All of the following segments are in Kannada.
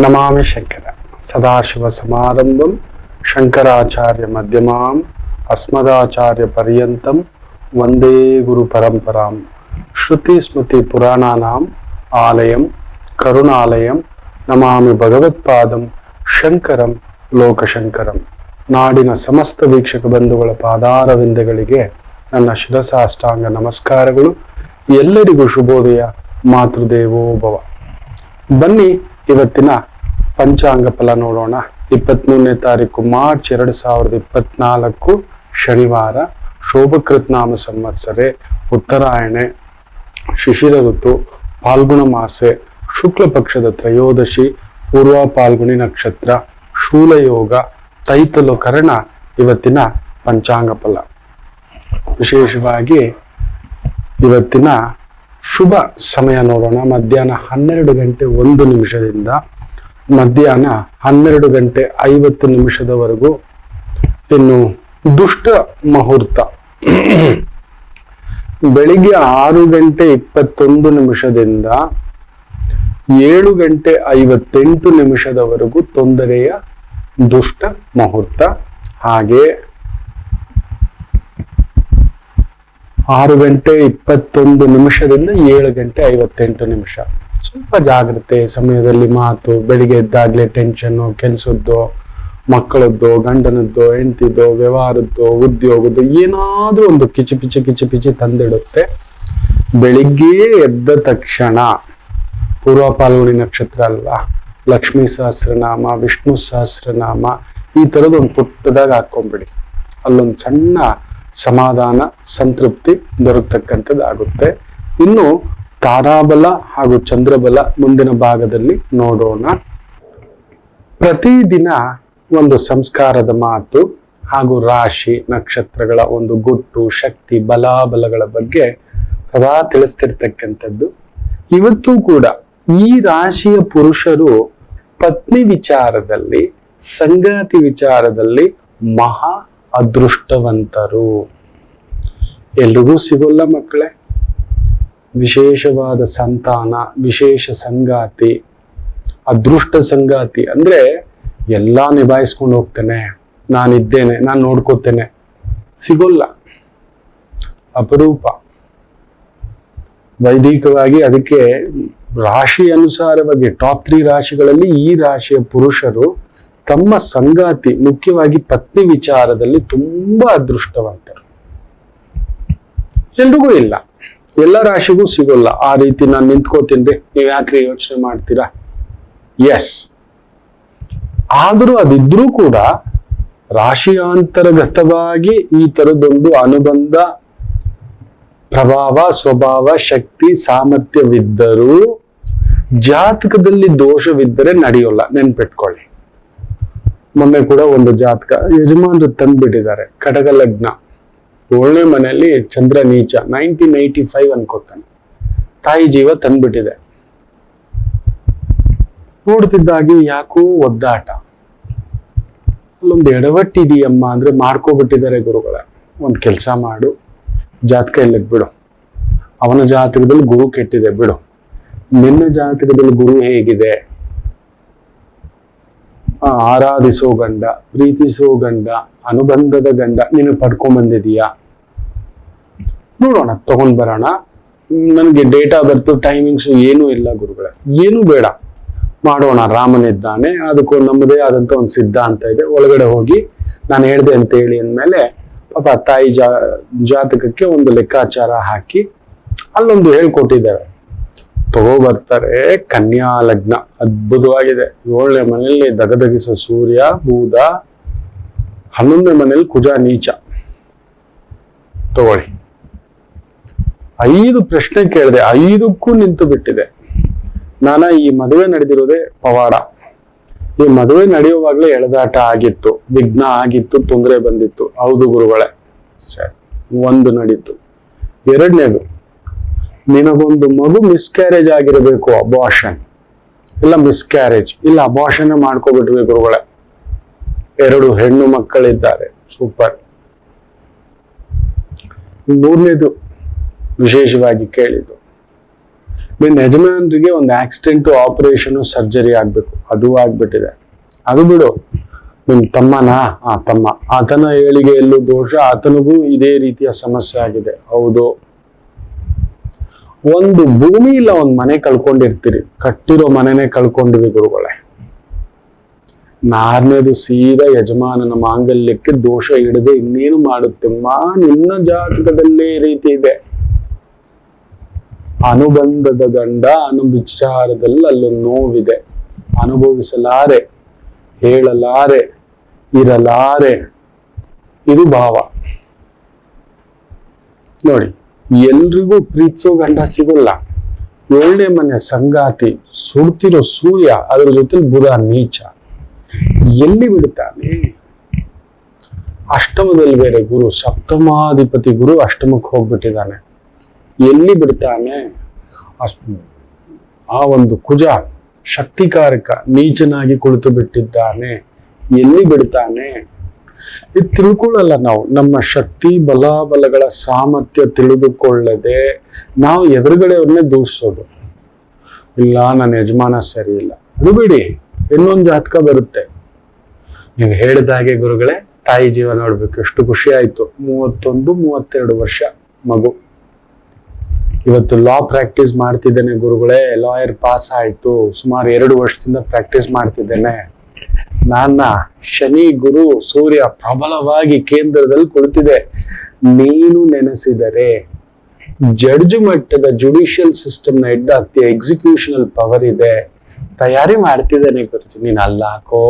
ನಮಾಮಿ ಶಂಕರ ಸದಾಶಿವ ಸಮಾರಂಭಂ ಶಂಕರಾಚಾರ್ಯ ಮಧ್ಯಮಾಂ ಅಸ್ಮದಾಚಾರ್ಯ ಪರ್ಯಂತಂ ವಂದೇ ಗುರು ಪರಂಪರಾಂ ಶ್ರುತಿ ಸ್ಮೃತಿ ಪುರಾಣಾನಾಂ ಆಲಯಂ ಕರುಣಾಲಯಂ ನಮಾಮಿ ಭಗವತ್ಪಾದಂ ಶಂಕರಂ ಲೋಕಶಂಕರಂ. ನಾಡಿನ ಸಮಸ್ತ ವೀಕ್ಷಕ ಬಂಧುಗಳ ಪಾದಾರವಿಂದಗಳಿಗೆ ನನ್ನ ಶಿರಸಾಷ್ಟಾಂಗ ನಮಸ್ಕಾರಗಳು. ಎಲ್ಲರಿಗೂ ಶುಭೋದಯ. ಮಾತೃದೇವೋ ಭವ. ಬನ್ನಿ ಇವತ್ತಿನ ಪಂಚಾಂಗ ಫಲ ನೋಡೋಣ. 23ನೇ ತಾರೀಕು ಮಾರ್ಚ್ 2024 ಶನಿವಾರ, ಶೋಭಕೃತ್ ನಾಮ ಸಂವತ್ಸರೆ, ಉತ್ತರಾಯಣೆ, ಶಿಶಿರ ಋತು, ಫಾಲ್ಗುಣ ಮಾಸೆ, ಶುಕ್ಲ ಪಕ್ಷದ ತ್ರಯೋದಶಿ, ಪೂರ್ವ ಫಾಲ್ಗುಣಿ ನಕ್ಷತ್ರ, ಶೂಲಯೋಗ, ತೈತಲು ಕರ್ಣ ಇವತ್ತಿನ ಪಂಚಾಂಗ ಫಲ. ವಿಶೇಷವಾಗಿ ಇವತ್ತಿನ ಶುಭ ಸಮಯ ನೋಡೋಣ. ಮಧ್ಯಾಹ್ನ 12 ಗಂಟೆ 1 ನಿಮಿಷದಿಂದ ಮಧ್ಯಾಹ್ನ 12 ಗಂಟೆ 50 ನಿಮಿಷದವರೆಗೂ. ಇನ್ನು ದುಷ್ಟ ಮುಹೂರ್ತ ಬೆಳಿಗ್ಗೆ 6 ಗಂಟೆ 21 ನಿಮಿಷದಿಂದ 7 ಗಂಟೆ 58 ನಿಮಿಷದವರೆಗೂ ತೊಂದರೆಯ ದುಷ್ಟ ಮುಹೂರ್ತ. ಹಾಗೆ 6 ಗಂಟೆ 21 ನಿಮಿಷದಿಂದ 7 ಗಂಟೆ 58 ನಿಮಿಷ. ಸ್ವಲ್ಪ ಜಾಗ್ರತೆ ಸಮಯದಲ್ಲಿ ಮಾತು. ಬೆಳಿಗ್ಗೆ ಎದ್ದಾಗ್ಲೇ ಟೆನ್ಷನ್ನು, ಕೆಲಸದ್ದು, ಮಕ್ಕಳದ್ದು, ಗಂಡನದ್ದು, ಹೆಂಡತಿದ್ದು, ವ್ಯವಹಾರದ್ದು, ಉದ್ಯೋಗದ್ದು ಏನಾದ್ರೂ ಒಂದು ಕಿಚಿ ತಂದಿಡುತ್ತೆ. ಬೆಳಿಗ್ಗೆ ಎದ್ದ ತಕ್ಷಣ ಪೂರ್ವ ಫಾಲ್ಗುಣಿ ನಕ್ಷತ್ರ ಅಲ್ವಾ, ಲಕ್ಷ್ಮೀ ಸಹಸ್ರನಾಮ, ವಿಷ್ಣು ಸಹಸ್ರನಾಮ ಈ ಥರದ್ದು ಒಂದು ಪುಟ್ಟದಾಗ ಹಾಕೊಂಡ್ಬಿಡಿ. ಅಲ್ಲೊಂದು ಸಣ್ಣ ಸಮಾಧಾನ, ಸಂತೃಪ್ತಿ ದೊರಕತಕ್ಕಂಥದ್ದಾಗುತ್ತೆ. ಇನ್ನು ತಾರಾಬಲ ಹಾಗೂ ಚಂದ್ರಬಲ ಮುಂದಿನ ಭಾಗದಲ್ಲಿ ನೋಡೋಣ. ಪ್ರತಿದಿನ ಒಂದು ಸಂಸ್ಕಾರದ ಮಾತು ಹಾಗೂ ರಾಶಿ ನಕ್ಷತ್ರಗಳ ಒಂದು ಗುಟ್ಟು, ಶಕ್ತಿ, ಬಲಾಬಲಗಳ ಬಗ್ಗೆ ಸದಾ ತಿಳಿಸ್ತಿರ್ತಕ್ಕಂಥದ್ದು. ಇವತ್ತು ಕೂಡ ಈ ರಾಶಿಯ ಪುರುಷರು ಪತ್ನಿ ವಿಚಾರದಲ್ಲಿ, ಸಂಗಾತಿ ವಿಚಾರದಲ್ಲಿ ಮಹಾ ಅದೃಷ್ಟವಂತರು. ಎಲ್ರಿಗೂ ಸಿಗೋಲ್ಲ ಮಕ್ಕಳೇ. ವಿಶೇಷವಾದ ಸಂತಾನ, ವಿಶೇಷ ಸಂಗಾತಿ, ಅದೃಷ್ಟ ಸಂಗಾತಿ ಅಂದ್ರೆ ಎಲ್ಲಾ ನಿಭಾಯಿಸ್ಕೊಂಡು ಹೋಗ್ತೇನೆ, ನಾನಿದ್ದೇನೆ, ನಾನು ನೋಡ್ಕೋತೇನೆ, ಸಿಗೋಲ್ಲ, ಅಪರೂಪ. ವೈದಿಕವಾಗಿ ಅದಕ್ಕೆ ರಾಶಿ ಅನುಸಾರವಾಗಿ ಟಾಪ್ 3 ರಾಶಿಗಳಲ್ಲಿ ಈ ರಾಶಿಯ ಪುರುಷರು ತಮ್ಮ ಸಂಗಾತಿ, ಮುಖ್ಯವಾಗಿ ಪತ್ನಿ ವಿಚಾರದಲ್ಲಿ ತುಂಬಾ ಅದೃಷ್ಟವಂತರು. ಎಲ್ರಿಗೂ ಇಲ್ಲ, ಎಲ್ಲ ರಾಶಿಗೂ ಸಿಗೋಲ್ಲ. ಆ ರೀತಿ ನಾನು ನಿಂತ್ಕೋತೀನಿ, ನೀವ್ ಯಾಕ್ರಿ ಯೋಚನೆ ಮಾಡ್ತೀರಾ? ಎಸ್, ಆದ್ರೂ ಅದಿದ್ರೂ ಕೂಡ ರಾಶಿಯಾಂತರ್ಗತವಾಗಿ ಈ ತರದೊಂದು ಅನುಬಂಧ, ಪ್ರಭಾವ, ಸ್ವಭಾವ, ಶಕ್ತಿ, ಸಾಮರ್ಥ್ಯವಿದ್ದರೂ ಜಾತಕದಲ್ಲಿ ದೋಷವಿದ್ದರೆ ನಡೆಯೋಲ್ಲ. ನೆನ್ಪಿಟ್ಕೊಳ್ಳಿ. ಮೊನ್ನೆ ಕೂಡ ಒಂದು ಜಾತಕ ಯಜಮಾನರು ತಂದ್ಬಿಟ್ಟಿದ್ದಾರೆ. ಕಟಕ ಲಗ್ನ, 7ನೇ ಮನೆಯಲ್ಲಿ ಚಂದ್ರ ನೀಚ, 1985 ಅನ್ಕೋತಾನೆ. ತಾಯಿ ಜೀವ ತಂದ್ಬಿಟ್ಟಿದೆ. ನೋಡ್ತಿದ್ದಾಗಿ ಯಾಕೋ ಒದ್ದಾಟ, ಅಲ್ಲೊಂದು ಎಡವಟ್ಟಿದೆಯಮ್ಮ ಅಂದ್ರೆ ಮಾಡ್ಕೋಬಿಟ್ಟಿದ್ದಾರೆ ಗುರುಗಳ. ಒಂದ್ ಕೆಲಸ ಮಾಡು, ಜಾತಕ ಇಲ್ಲಕ್ ಬಿಡು. ಅವನ ಜಾತಕದಲ್ಲಿ ಗುರು ಕೆಟ್ಟಿದೆ ಬಿಡು, ನಿನ್ನ ಜಾತಕದಲ್ಲಿ ಗುರು ಹೇಗಿದೆ? ಆರಾಧಿಸೋ ಗಂಡ, ಪ್ರೀತಿಸೋ ಗಂಡ, ಅನುಬಂಧದ ಗಂಡ ನೀನು ಪಡ್ಕೊಂಡ್ ಬಂದಿದೀಯಾ? ನೋಡೋಣ, ತಗೊಂಡ್ ಬರೋಣ. ನನಗೆ ಡೇಟ್ ಆಫ್ ಬರ್ತ್, ಟೈಮಿಂಗ್ಸ್ ಏನೂ ಇಲ್ಲ ಗುರುಗಳೇ, ಏನೂ ಬೇಡ. ಮಾಡೋಣ, ರಾಮನಿದ್ದಾನೆ, ಅದಕ್ಕೂ ನಮ್ಮದೇ ಆದಂತ ಒಂದು ಸಿದ್ಧಾಂತ ಇದೆ. ಒಳಗಡೆ ಹೋಗಿ ನಾನು ಹೇಳ್ದೆ ಅಂತ ಹೇಳಿ ಅಂದ್ಮೇಲೆ ಪಾಪ ತಾಯಿ ಜಾತಕಕ್ಕೆ ಒಂದು ಲೆಕ್ಕಾಚಾರ ಹಾಕಿ ಅಲ್ಲೊಂದು ಹೇಳ್ಕೊಟ್ಟಿದ್ದೇವೆ. ಬರ್ತಾರೆ. ಕನ್ಯಾ ಲಗ್ನ ಅದ್ಭುತವಾಗಿದೆ. 7ನೇ ಮನೆಯಲ್ಲಿ ದಗದಗಿಸೋ ಸೂರ್ಯ, ಬೂದ, 11ನೇ ಮನೆಯಲ್ಲಿ ಕುಜ ನೀಚ. ತಗೊಳ್ಳಿ, 5 ಪ್ರಶ್ನೆ ಕೇಳಿದೆ, 5ಕ್ಕೂ ನಿಂತು ಬಿಟ್ಟಿದೆ. ಈ ಮದುವೆ ನಡೆದಿರೋದೇ ಪವಾಡ. ಈ ಮದುವೆ ನಡೆಯುವಾಗ್ಲೇ ಎಳೆದಾಟ ಆಗಿತ್ತು, ವಿಘ್ನ ಆಗಿತ್ತು, ತೊಂದರೆ ಬಂದಿತ್ತು. ಹೌದು ಗುರುಗಳೇ, ಸರಿ, ಒಂದು ನಡೀತು. 2ನೇದು, ನಿನಗೊಂದು ಮಗು ಮಿಸ್ಕ್ಯಾರೇಜ್ ಆಗಿರಬೇಕು, ಅಬಾರ್ಷನ್ ಇಲ್ಲ ಮಿಸ್ಕ್ಯಾರೇಜ್ ಇಲ್ಲ ಅಬಾರ್ಷನ್ ಮಾಡ್ಕೊಬಿಟ್ವಿ ಗುರುಗಳೇ. 2 ಹೆಣ್ಣು ಮಕ್ಕಳಿದ್ದಾರೆ, ಸೂಪರ್. 3ನೇದು ವಿಶೇಷವಾಗಿ ಕೇಳಿದ್ದು, ನಿನ್ನ ಯಜಮಾನರಿಗೆ ಒಂದು ಆಕ್ಸಿಡೆಂಟ್, ಆಪರೇಷನ್, ಸರ್ಜರಿ ಆಗ್ಬೇಕು. ಅದು ಆಗ್ಬಿಟ್ಟಿದೆ. ಅದು ಬಿಡು, ನಿಮ್ ತಮ್ಮನಾ? ತಮ್ಮ, ಆತನ ಏಳಿಗೆಯಲ್ಲೂ ದೋಷ, ಆತನಿಗೂ ಇದೇ ರೀತಿಯ ಸಮಸ್ಯೆ ಆಗಿದೆ. ಹೌದು, ಒಂದು ಭೂಮಿ ಇಲ್ಲ ಒಂದ್ ಮನೆ ಕಳ್ಕೊಂಡಿರ್ತೀರಿ, ಕಟ್ಟಿರೋ ಮನೆನೇ ಕಳ್ಕೊಂಡಿವಿ ಗುರುಗಳೇ. ನಾರನೇದು ಸೀದಾ ಯಜಮಾನನ ಮಾಂಗಲ್ಯಕ್ಕೆ ದೋಷ ಹಿಡದೆ ಇನ್ನೇನು ಮಾಡುತ್ತಮ್ಮ, ನಿನ್ನ ಜಾತಕದಲ್ಲೇ ಈ ರೀತಿ ಇದೆ. ಅನುಬಂಧದ ಗಂಡ ವಿಚಾರದಲ್ಲಿ ಅಲ್ಲೊಂದು ನೋವಿದೆ, ಅನುಭವಿಸಲಾರೆ, ಹೇಳಲಾರೆ, ಇರಲಾರೆ, ಇದು ಭಾವ. ನೋಡಿ, ಎಲ್ರಿಗೂ ಪ್ರೀತಿಸೋ ಗಂಡ ಸಿಗೋಲ್ಲ. 7ನೇ ಮನೆ ಸಂಗಾತಿ, ಸುಡ್ತಿರೋ ಸೂರ್ಯ, ಅದ್ರ ಜೊತೆ ಬುಧ ನೀಚ, ಎಲ್ಲಿ ಬಿಡ್ತಾನೆ? ಅಷ್ಟಮದಲ್ಲಿ ಬೇರೆ ಗುರು, ಸಪ್ತಮಾಧಿಪತಿ ಗುರು ಅಷ್ಟಮಕ್ಕೆ ಹೋಗ್ಬಿಟ್ಟಿದ್ದಾನೆ. ಎಲ್ಲಿ ಬಿಡ್ತಾನೆ? ಆ ಒಂದು ಕುಜ ಶಕ್ತಿಕಾರಕ ನೀಚನಾಗಿ ಕುಳಿತು ಬಿಟ್ಟಿದ್ದಾನೆ. ಎಲ್ಲಿ ಬಿಡ್ತಾನೆ? ಇದು ತಿಳ್ಕೊಳ್ಳಲ್ಲ ನಾವು. ನಮ್ಮ ಶಕ್ತಿ ಬಲಾಬಲಗಳ ಸಾಮರ್ಥ್ಯ ತಿಳಿದುಕೊಳ್ಳದೆ ನಾವು ಎದುರುಗಡೆಯವ್ರನ್ನೇ ದೂಷಿಸೋದು. ಇಲ್ಲ, ನನ್ನ ಯಜಮಾನ ಸರಿ ಇಲ್ಲ, ಅದು ಬಿಡಿ, ಇನ್ನೊಂದು ಜಾತಕ ಬರುತ್ತೆ. ನೀವು ಹೇಳಿದಾಗೆ ಗುರುಗಳೇ, ತಾಯಿ ಜೀವ ನೋಡ್ಬೇಕು, ಎಷ್ಟು ಖುಷಿ ಆಯ್ತು. 31-32 ವರ್ಷ ಮಗು. ಇವತ್ತು ಲಾ ಪ್ರಾಕ್ಟೀಸ್ ಮಾಡ್ತಿದ್ದೇನೆ ಗುರುಗಳೇ, ಲಾಯರ್ ಪಾಸ್ ಆಯ್ತು. ಸುಮಾರು 2 ವರ್ಷದಿಂದ ಪ್ರಾಕ್ಟೀಸ್ ಮಾಡ್ತಿದ್ದೇನೆ. ನನ್ನ ಶನಿ ಗುರು ಸೂರ್ಯ ಪ್ರಬಲವಾಗಿ ಕೇಂದ್ರದಲ್ಲಿ ಕುಳಿತಿದೆ. ನೀನು ನೆನೆಸಿದರೆ ಜಡ್ಜ್ ಮಟ್ಟದ ಜುಡಿಷಿಯಲ್ ಸಿಸ್ಟಮ್ ನ ಹೆಡ್ ಆಗ್ತೀಯ, ಎಕ್ಸಿಕ್ಯೂಷನಲ್ ಪವರ್ ಇದೆ. ತಯಾರಿ ಮಾಡ್ತಿದ್ದೇನೆ ಗುರುಜಿ. ನೀನ್ ಅಲ್ಲಾಕೋ,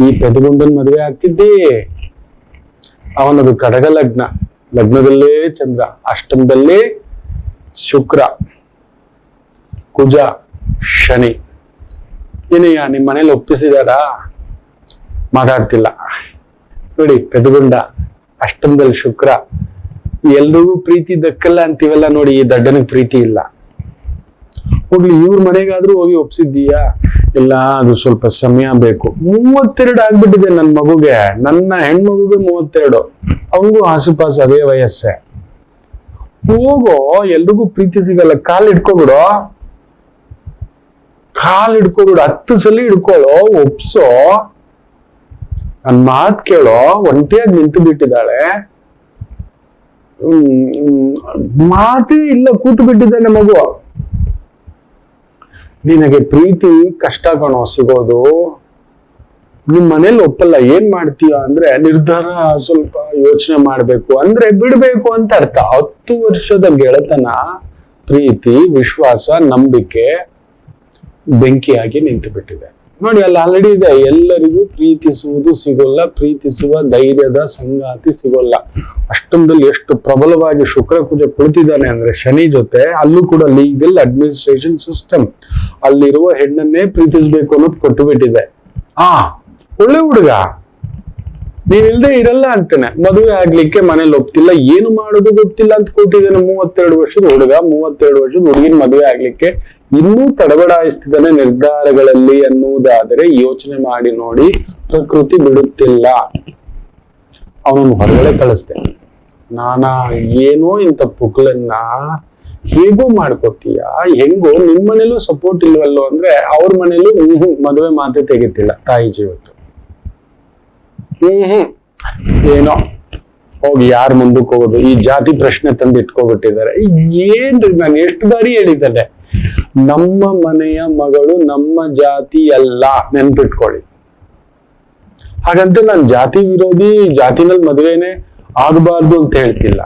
ಈ ಪೆದಗುಂಡನ್ ಮದುವೆ ಆಗ್ತಿದ್ದಿ. ಅವನದು ಕಡಗ ಲಗ್ನ, ಲಗ್ನದಲ್ಲೇ ಚಂದ್ರ, ಅಷ್ಟಮದಲ್ಲೇ ಶುಕ್ರ, ಕುಜ, ಶನಿ. ಏನಯ್ಯ, ನಿಮ್ ಮನೇಲಿ ಒಪ್ಪಿಸಿದಾರಾ? ಮಾತಾಡ್ತಿಲ್ಲ. ನೋಡಿ, ಪೆದಗುಂಡ, ಅಷ್ಟಮದಲ್ಲಿ ಶುಕ್ರ, ಎಲ್ರಿಗೂ ಪ್ರೀತಿ ದಕ್ಕಲ್ಲ ಅಂತೀವಲ್ಲ ನೋಡಿ, ಈ ದಡ್ಡನಿಗೆ ಪ್ರೀತಿ ಇಲ್ಲ. ಹೋಗ್ಲಿ, ಇವ್ರ ಮನೆಗಾದ್ರೂ ಹೋಗಿ ಒಪ್ಸಿದ್ದೀಯಾ? ಇಲ್ಲ, ಅದು ಸ್ವಲ್ಪ ಸಮಯ ಬೇಕು. 32 ಆಗ್ಬಿಟ್ಟಿದೆ ನನ್ನ ಮಗುಗೆ, ನನ್ನ ಹೆಣ್ಮಗುಗೆ 32, ಅವಂಗೂ ಆಸುಪಾಸು ಅದೇ ವಯಸ್ಸೆ. ಹೋಗೋ, ಎಲ್ರಿಗೂ ಪ್ರೀತಿ ಸಿಗಲ್ಲ. ಕಾಲ್ ಹಿಡ್ಕೊಬಿಡು, 10 ಸಲ ಹಿಡ್ಕೊಳ್ಳೋ, ಒಪ್ಸೋ, ನನ್ ಮಾತ್ ಕೇಳೋ. ಒಂಟಿಯಾಗಿ ನಿಂತು ಬಿಟ್ಟಿದ್ದಾಳೆ, ಮಾತೇ ಇಲ್ಲ, ಕೂತು ಬಿಟ್ಟಿದ್ದಾನೆ ಮಗು. ನಿನಗೆ ಪ್ರೀತಿ ಕಷ್ಟ ಕಣೋ ಸಿಗೋದು. ನಿಮ್ ಮನೇಲಿ ಒಪ್ಪಲ್ಲ. ಏನ್ ಮಾಡ್ತೀಯ ಅಂದ್ರೆ, ನಿರ್ಧಾರ ಸ್ವಲ್ಪ ಯೋಚನೆ ಮಾಡ್ಬೇಕು ಅಂದ್ರೆ ಬಿಡ್ಬೇಕು ಅಂತ ಅರ್ಥ. 10 ವರ್ಷದ ಗೆಳೆತನ, ಪ್ರೀತಿ, ವಿಶ್ವಾಸ, ನಂಬಿಕೆ ಬೆಂಕಿಯಾಗಿ ನಿಂತು ಬಿಟ್ಟಿದೆ ನೋಡಿ. ಅಲ್ಲಿ ಆಲ್ರೆಡಿ ಇದೆ. ಎಲ್ಲರಿಗೂ ಪ್ರೀತಿಸುವುದು ಸಿಗೋಲ್ಲ, ಪ್ರೀತಿಸುವ ಧೈರ್ಯದ ಸಂಗಾತಿ ಸಿಗೋಲ್ಲ. ಅಷ್ಟೊಂದಲ್ಲಿ ಎಷ್ಟು ಪ್ರಬಲವಾಗಿ ಶುಕ್ರ ಕುಜ ಕುಳಿತಿದ್ದಾನೆ ಅಂದ್ರೆ ಶನಿ ಜೊತೆ, ಅಲ್ಲೂ ಕೂಡ ಲೀಗಲ್ ಅಡ್ಮಿನಿಸ್ಟ್ರೇಷನ್ ಸಿಸ್ಟಮ್, ಅಲ್ಲಿರುವ ಹೆಣ್ಣನ್ನೇ ಪ್ರೀತಿಸ್ಬೇಕು ಅನ್ನೋದು ಕೊಟ್ಟು ಬಿಟ್ಟಿದೆ. ಒಳ್ಳೆ ಹುಡುಗ, ನೀನಿಲ್ದೆ ಇರಲ್ಲ ಅಂತಾನೆ. ಮದುವೆ ಆಗ್ಲಿಕ್ಕೆ ಮನೇಲಿ ಒಪ್ತಿಲ್ಲ, ಏನು ಮಾಡೋದು ಗೊತ್ತಿಲ್ಲ ಅಂತ ಕೂತಿದ್ದಾನೆ. 32 ವರ್ಷದ ಹುಡುಗ, 32 ವರ್ಷದ ಹುಡುಗಿನ ಮದುವೆ ಆಗ್ಲಿಕ್ಕೆ ಇನ್ನೂ ತಡಬಡಾಯಿಸ್ತಿದ್ದಾನೆ ನಿರ್ಧಾರಗಳಲ್ಲಿ ಅನ್ನುವುದಾದರೆ ಯೋಚನೆ ಮಾಡಿ ನೋಡಿ. ಪ್ರಕೃತಿ ಬಿಡುತ್ತಿಲ್ಲ, ಅವನನ್ನು ಹೊರಗಡೆ ಕಳಿಸ್ದೆ. ನಾನಾ ಏನೋ ಇಂಥ ಪುಕ್ಲನ್ನ ಹೇಗೋ ಮಾಡ್ಕೋತೀಯ, ಹೆಂಗೋ ನಿಮ್ ಮನೇಲೂ ಸಪೋರ್ಟ್ ಇಲ್ವಲ್ಲೋ ಅಂದ್ರೆ ಅವ್ರ ಮನೇಲೂ ಮದುವೆ ಮಾತೆ ತೆಗಿತಿಲ್ಲ ತಾಯಿ ಜೀವತ್ತು. ಏನೋ ಹೋಗಿ ಯಾರ ಮುಂದಕ್ಕೆ ಹೋಗೋದು, ಈ ಜಾತಿ ಪ್ರಶ್ನೆ ತಂದು ಇಟ್ಕೊಬಿಟ್ಟಿದ್ದಾರೆ. ಏನ್ರಿ, ನಾನು ಎಷ್ಟು ಬಾರಿ ಹೇಳಿದ್ದೇನೆ, ನಮ್ಮ ಮನೆಯ ಮಗಳು ನಮ್ಮ ಜಾತಿ ಅಲ್ಲ, ನೆನ್ಪಿಟ್ಕೊಳ್ಳಿ. ಹಾಗಂತ ನಾನು ಜಾತಿ ವಿರೋಧಿ, ಜಾತಿನಲ್ಲಿ ಮದುವೆನೆ ಆಗಬಾರ್ದು ಅಂತ ಹೇಳ್ತಿಲ್ಲ.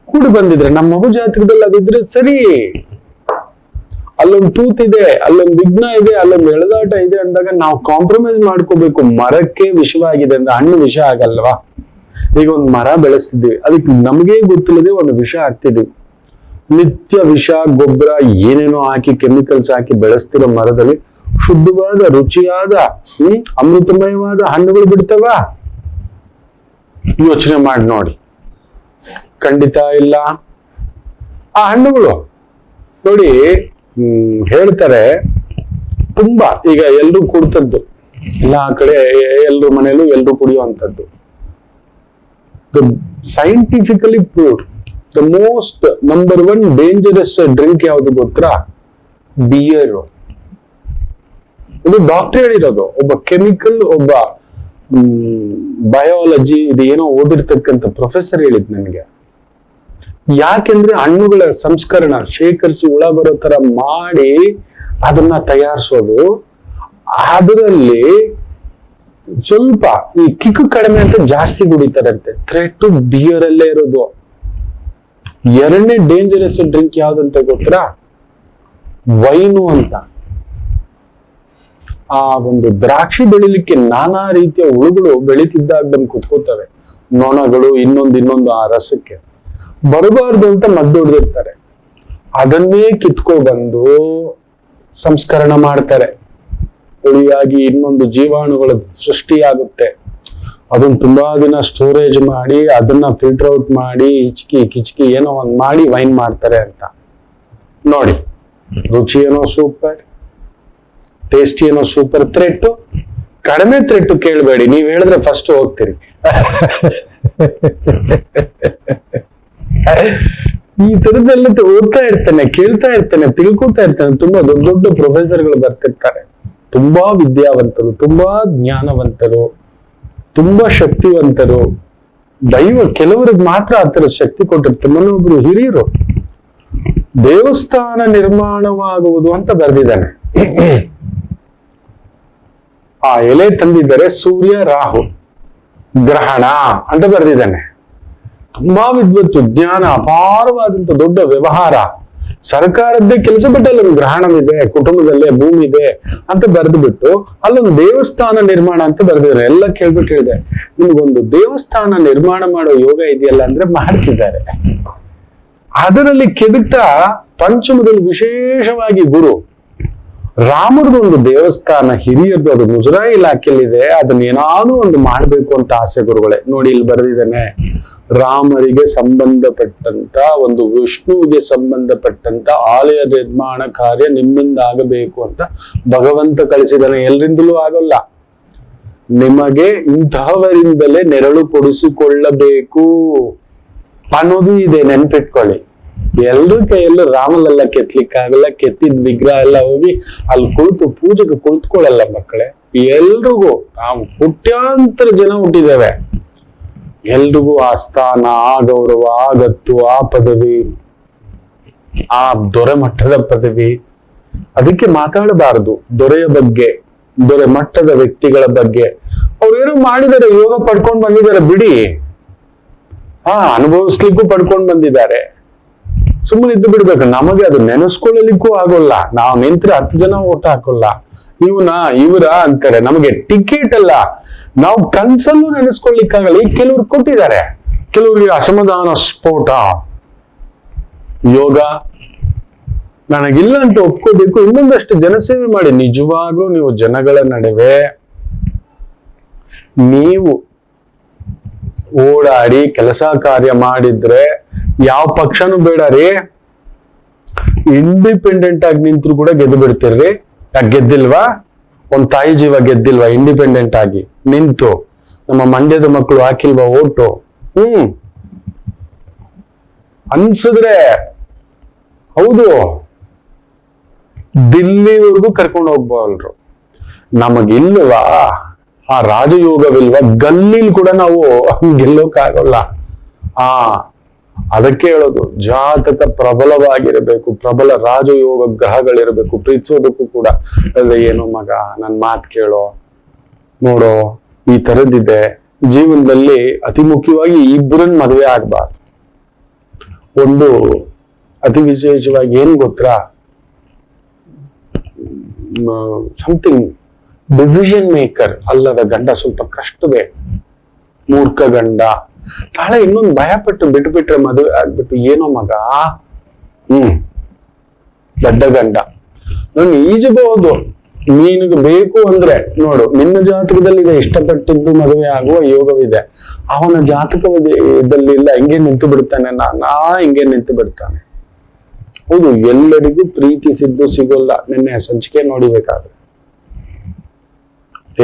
ಕೂಡಿ ಬಂದಿದ್ರೆ ನಮ್ಮ ಮಗು ಜಾತಕದಲ್ಲಿ ಅದಿದ್ರೆ ಸರಿ. ಅಲ್ಲೊಂದು ತೂತಿದೆ, ಅಲ್ಲೊಂದು ವಿಘ್ನ ಇದೆ, ಅಲ್ಲೊಂದು ಎಳೆದಾಟ ಇದೆ ಅಂದಾಗ ನಾವು ಕಾಂಪ್ರಮೈಸ್ ಮಾಡ್ಕೋಬೇಕು. ಮರಕ್ಕೆ ವಿಷವಾಗಿದೆ ಅಂದ್ರೆ ಹಣ್ಣು ವಿಷ ಆಗಲ್ವಾ? ಈಗ ಒಂದು ಮರ ಬೆಳೆಸ್ತಿದ್ವಿ, ಅದಕ್ಕೆ ನಮ್ಗೆ ಗೊತ್ತಿಲ್ಲದೆ ಒಂದು ವಿಷ ಹಾಕ್ತಿದ್ವಿ. ನಿತ್ಯ ವಿಷ, ಗೊಬ್ಬರ ಏನೇನೋ ಹಾಕಿ, ಕೆಮಿಕಲ್ಸ್ ಹಾಕಿ ಬೆಳೆಸ್ತಿರೋ ಮರದಲ್ಲಿ ಶುದ್ಧವಾದ, ರುಚಿಯಾದ, ಅಮೃತಮಯವಾದ ಹಣ್ಣುಗಳು ಬಿಡ್ತವ? ಯೋಚನೆ ಮಾಡಿ ನೋಡಿ. ಖಂಡಿತ ಇಲ್ಲ. ಆ ಹಣ್ಣುಗಳು ನೋಡಿ, ಹೇಳ್ತಾರೆ ತುಂಬಾ, ಈಗ ಎಲ್ರು ಕುಡ್ತದ್ದು, ಎಲ್ಲಾ ಕಡೆ ಎಲ್ರು ಮನೆಯಲ್ಲೂ ಎಲ್ರು ಕುಡಿಯುವಂಥದ್ದು. Scientifically proved the most number 1 dangerous drink ಯಾವುದು ಗೊತ್ತಾ? ಬಿಯರ್. ಇದು ಡಾಕ್ಟರ್ ಹೇಳಿರೋದು. ಒಬ್ಬ ಕೆಮಿಕಲ್, ಒಬ್ಬ ಬಯಾಲಜಿ ಇದು ಏನೋ ಓದಿರ್ತಕ್ಕಂಥ ಪ್ರೊಫೆಸರ್ ಹೇಳಿದ್ ನನಗೆ. ಯಾಕೆಂದ್ರೆ ಹಣ್ಣುಗಳ ಸಂಸ್ಕರಣ ಶೇಖರಿಸಿ ಹುಳ ಬರೋ ತರ ಮಾಡಿ ಅದನ್ನ ತಯಾರಿಸೋದು, ಅದರಲ್ಲಿ ಸ್ವಲ್ಪ ಈ ಕಿಕ್ಕು ಕಡಿಮೆ ಅಂತ ಜಾಸ್ತಿ ಕುಡಿತಾರಂತೆ. ಥ್ರೆಟ್ ಬಿಯರ್ ಅಲ್ಲೇ ಇರೋದು. ಎರಡನೇ ಡೇಂಜರಸ್ ಡ್ರಿಂಕ್ ಯಾವ್ದಂತ ಗೊತ್ತಾ? ವೈನು ಅಂತ. ಆ ಒಂದು ದ್ರಾಕ್ಷಿ ಬೆಳಿಲಿಕ್ಕೆ ನಾನಾ ರೀತಿಯ ಹುಳುಗಳು ಬೆಳೀತಿದ್ದಾಗ ಬಂದು ಕುತ್ಕೋತವೆ, ನೊಣಗಳು ಇನ್ನೊಂದು ಆ ರಸಕ್ಕೆ ಬರಬಾರ್ದು ಅಂತ ಮದ್ದು ಹೊಡೆದಿರ್ತಾರೆ. ಅದನ್ನೇ ಕಿತ್ಕೊ ಬಂದು ಸಂಸ್ಕರಣ ಮಾಡ್ತಾರೆ. ಹುಳಿಯಾಗಿ ಇನ್ನೊಂದು ಜೀವಾಣುಗಳ ಸೃಷ್ಟಿಯಾಗುತ್ತೆ. ಅದನ್ನ ತುಂಬಾ ದಿನ ಸ್ಟೋರೇಜ್ ಮಾಡಿ ಅದನ್ನ ಫಿಲ್ಟರ್ ಔಟ್ ಮಾಡಿ ಹಿಚ್ಕಿ ಕಿಚ್ಕಿ ಏನೋ ಒಂದ್ ಮಾಡಿ ವೈನ್ ಮಾಡ್ತಾರೆ ಅಂತ. ನೋಡಿ, ರುಚಿ ಏನೋ ಸೂಪರ್, ಟೇಸ್ಟಿ ಏನೋ ಸೂಪರ್. ಥ್ರೆಟ್ ಕಡಿಮೆ ಥ್ರೆಟ್ ಕೇಳಬೇಡಿ, ನೀವ್ ಹೇಳಿದ್ರೆ ಫಸ್ಟ್ ಹೋಗ್ತೀರಿ. ಈ ತರದೆಲ್ಲ ಓದ್ತಾ ಇರ್ತಾನೆ, ಕೇಳ್ತಾ ಇರ್ತಾನೆ, ತಿಳ್ಕೊತಾ ಇರ್ತಾನೆ. ತುಂಬಾ ದೊಡ್ಡ ದೊಡ್ಡ ಪ್ರೊಫೆಸರ್ಗಳು ಬರ್ತಿರ್ತಾರೆ, ತುಂಬಾ ವಿದ್ಯಾವಂತರು, ತುಂಬಾ ಜ್ಞಾನವಂತರು, ತುಂಬಾ ಶಕ್ತಿವಂತರು. ದೈವ ಕೆಲವರಿಗೆ ಮಾತ್ರ ಆ ತರ ಶಕ್ತಿ ಕೊಟ್ಟಿರ್ತಾರೆ. ಮನೊಬ್ರು ಹಿರಿಯರು ದೇವಸ್ಥಾನ ನಿರ್ಮಾಣವಾಗುವುದು ಅಂತ ಬರೆದಿದ್ದಾನೆ. ಆ ಎಲೆ ತಂದಿದ್ದಾರೆ, ಸೂರ್ಯ ರಾಹು ಗ್ರಹಣ ಅಂತ ಬರೆದಿದ್ದಾನೆ. ತುಂಬಾ ವಿದ್ವತ್ತು, ಜ್ಞಾನ, ಅಪಾರವಾದಂತ ದೊಡ್ಡ ವ್ಯವಹಾರ, ಸರ್ಕಾರದ್ದೇ ಕೆಲಸ. ಬಿಟ್ಟು ಅಲ್ಲೊಂದು ಗ್ರಹಣವಿದೆ, ಕುಟುಂಬದಲ್ಲೇ ಭೂಮಿ ಇದೆ ಅಂತ ಬರೆದು ಬಿಟ್ಟು ಅಲ್ಲೊಂದು ದೇವಸ್ಥಾನ ನಿರ್ಮಾಣ ಅಂತ ಬರೆದಿದ್ದಾರೆ. ಎಲ್ಲ ಕೇಳ್ಬಿಟ್ಟು ಹೇಳಿದೆ, ನಿಮ್ಗೊಂದು ದೇವಸ್ಥಾನ ನಿರ್ಮಾಣ ಮಾಡೋ ಯೋಗ ಇದೆಯಲ್ಲ ಅಂದ್ರೆ ಮಾಡ್ತಿದ್ದಾರೆ. ಅದರಲ್ಲಿ ಕೆದಕ್ಟ ಪಂಚಮದಲ್ಲಿ ವಿಶೇಷವಾಗಿ ಗುರು ರಾಮರದೊಂದು ದೇವಸ್ಥಾನ ಹಿರಿಯರ್ದು, ಅದು ಮುಜರಾಯಿ ಇಲಾಖೆಯಲ್ಲಿದೆ. ಅದನ್ನ ಏನಾದ್ರೂ ಒಂದು ಮಾಡ್ಬೇಕು ಅಂತ ಆಸೆ ಗುರುಗಳೇ. ನೋಡಿ, ಇಲ್ಲಿ ಬರೆದಿದ್ದಾನೆ, ರಾಮರಿಗೆ ಸಂಬಂಧಪಟ್ಟಂತ ಒಂದು ವಿಷ್ಣುವಿಗೆ ಸಂಬಂಧಪಟ್ಟಂತ ಆಲಯ ನಿರ್ಮಾಣ ಕಾರ್ಯ ನಿಮ್ಮಿಂದ ಆಗಬೇಕು ಅಂತ ಭಗವಂತ ಕಳಿಸಿದಾನೆ. ಎಲ್ರಿಂದಲೂ ಆಗೋಲ್ಲ, ನಿಮಗೆ ಇಂತಹವರಿಂದಲೇ ನೆರಳು ಕೊಡಿಸಿಕೊಳ್ಳಬೇಕು ಅನ್ನೋದು ಇದೆ, ನೆನ್ಪಿಟ್ಕೊಳ್ಳಿ. ಎಲ್ರ ಕೈಯಲ್ಲೂ ರಾಮನೆಲ್ಲ ಕೆತ್ತಲಿಕ್ಕಾಗಲ್ಲ. ಕೆತ್ತಿದ ವಿಗ್ರಹ ಎಲ್ಲ ಹೋಗಿ ಅಲ್ಲಿ ಕುಳಿತು ಪೂಜೆಗೆ ಕುಳಿತುಕೊಳ್ಳಲ್ಲ ಮಕ್ಕಳೇ. ಎಲ್ರಿಗೂ ನಾವು ಕೋಟ್ಯಾಂತರ ಜನ ಹುಟ್ಟಿದ್ದೇವೆ, ಎಲ್ರಿಗೂ ಆ ಸ್ಥಾನ, ಆ ಗೌರವ, ಆ ಗತ್ತು, ಆ ಪದವಿ, ಆ ದೊರೆ ಮಟ್ಟದ ಪದವಿ. ಅದಕ್ಕೆ ಮಾತಾಡಬಾರದು ದೊರೆಯ ಬಗ್ಗೆ, ದೊರೆ ಮಟ್ಟದ ವ್ಯಕ್ತಿಗಳ ಬಗ್ಗೆ. ಅವ್ರೇನೋ ಮಾಡಿದ್ದಾರೆ, ಯೋಗ ಪಡ್ಕೊಂಡು ಬಂದಿದ್ದಾರೆ ಬಿಡಿ, ಅನುಭವಿಸ್ಲಿಕ್ಕೂ ಪಡ್ಕೊಂಡು ಬಂದಿದ್ದಾರೆ. ಸುಮ್ಮನೆ ಇದ್ದು ಬಿಡ್ಬೇಕು. ನಮಗೆ ಅದು ನೆನೆಸ್ಕೊಳ್ಳಲಿಕ್ಕೂ ಆಗೋಲ್ಲ. ನಾವು ನಿಂತ್ರೆ 10 ಜನ ಓಟ್ ಹಾಕೋಲ್ಲ. ಇವರ ಅಂತಾರೆ. ನಮಗೆ ಟಿಕೆಟ್ ಅಲ್ಲ, ನಾವು ಕನ್ಸಲ್ಲೂ ನೆನೆಸ್ಕೊಳ್ಳಿಕ್ಕಾಗಲ್ಲ. ಈಗ ಕೆಲವ್ರು ಕೊಟ್ಟಿದ್ದಾರೆ, ಕೆಲವ್ರಿಗೆ ಅಸಮಾಧಾನ ಸ್ಫೋಟ. ಯೋಗ ನನಗಿಲ್ಲ ಅಂತ ಒಪ್ಕೋಬೇಕು. ಇನ್ನೊಂದಷ್ಟು ಜನಸೇವೆ ಮಾಡಿ. ನಿಜವಾಗ್ಲೂ ನೀವು ಜನಗಳ ನಡುವೆ ನೀವು ಓಡಾಡಿ ಕೆಲಸ ಕಾರ್ಯ ಮಾಡಿದ್ರೆ ಯಾವ ಪಕ್ಷನೂ ಬೇಡ ರೀ, ಇಂಡಿಪೆಂಡೆಂಟ್ ಆಗಿ ನಿಂತರು ಕೂಡ ಗೆದ್ದು ಬಿಡ್ತಿರ್ರಿ. ಯಾಕೆ ಗೆದ್ದಿಲ್ವಾ? ಒಂದ್ ತಾಯಿ ಜೀವ ಗೆದ್ದಿಲ್ವಾ ಇಂಡಿಪೆಂಡೆಂಟ್ ಆಗಿ ನಿಂತು? ನಮ್ಮ ಮಂಡ್ಯದ ಮಕ್ಕಳು ಹಾಕಿಲ್ವಾ ಓಟು? ಅನ್ಸಿದ್ರೆ ಹೌದು, ದಿಲ್ಲಿವರೆಗೂ ಕರ್ಕೊಂಡು ಹೋಗ್ಬಲ್ರು. ನಮಗಿಲ್ವಾ ಆ ರಾಜಯೋಗವಿಲ್ವಾ? ಗಲ್ಲಿಲ್ ಕೂಡ ನಾವು ಗೆಲ್ಲೋಕ್ಕಾಗಲ್ಲ. ಅದಕ್ಕೆ ಹೇಳೋದು, ಜಾತಕ ಪ್ರಬಲವಾಗಿರಬೇಕು, ಪ್ರಬಲ ರಾಜಯೋಗ ಗ್ರಹಗಳಿರಬೇಕು. ಪ್ರೀತಿಸೋದಕ್ಕೂ ಕೂಡ ಏನು ಮಗ, ನನ್ ಮಾತು ಕೇಳೋ, ನೋಡೋ, ಈ ತರದಿದೆ. ಜೀವನದಲ್ಲಿ ಅತಿ ಮುಖ್ಯವಾಗಿ ಇಬ್ಬರನ್ನ ಮದುವೆ ಆಗ್ಬಾರ್ದು. ಒಂದು ಅತಿ ವಿಶೇಷವಾಗಿ ಏನ್ ಗೊತ್ತಾ, ಸಮಥಿಂಗ್ ಡಿಸಿಷನ್ ಮೇಕರ್ ಅಲ್ಲದ ಗಂಡ ಸ್ವಲ್ಪ ಕಷ್ಟವೇ. ಮೂರ್ಖ ಗಂಡ ತಾಳೆ ಇನ್ನೊಂದು ಭಯ ಪಟ್ಟು ಬಿಟ್ಬಿಟ್ರೆ ಮದುವೆ ಆಗ್ಬಿಟ್ಟು ಏನೋ ಮಗ ದಡ್ಡ ಗಂಡ. ನಾನು ಈಜಬಹುದು, ನೀನಿಗೆ ಬೇಕು ಅಂದ್ರೆ ನೋಡು, ನಿನ್ನ ಜಾತಕದಲ್ಲಿ ಇಷ್ಟಪಟ್ಟಿದ್ದು ಮದುವೆ ಆಗುವ ಯೋಗವಿದೆ. ಅವನ ಜಾತಕದಲ್ಲಿ ಇಲ್ಲ, ಹಿಂಗೆ ನಿಂತು ಬಿಡ್ತಾನೆ, ನಾ ಹಿಂಗೆ ನಿಂತು ಬಿಡ್ತಾನೆ. ಹೌದು, ಎಲ್ಲರಿಗೂ ಪ್ರೀತಿಸಿದ್ದು ಸಿಗೋಲ್ಲ. ನಿನ್ನೆ ಸಂಚಿಕೆ ನೋಡಿಬೇಕಾದ್ರೆ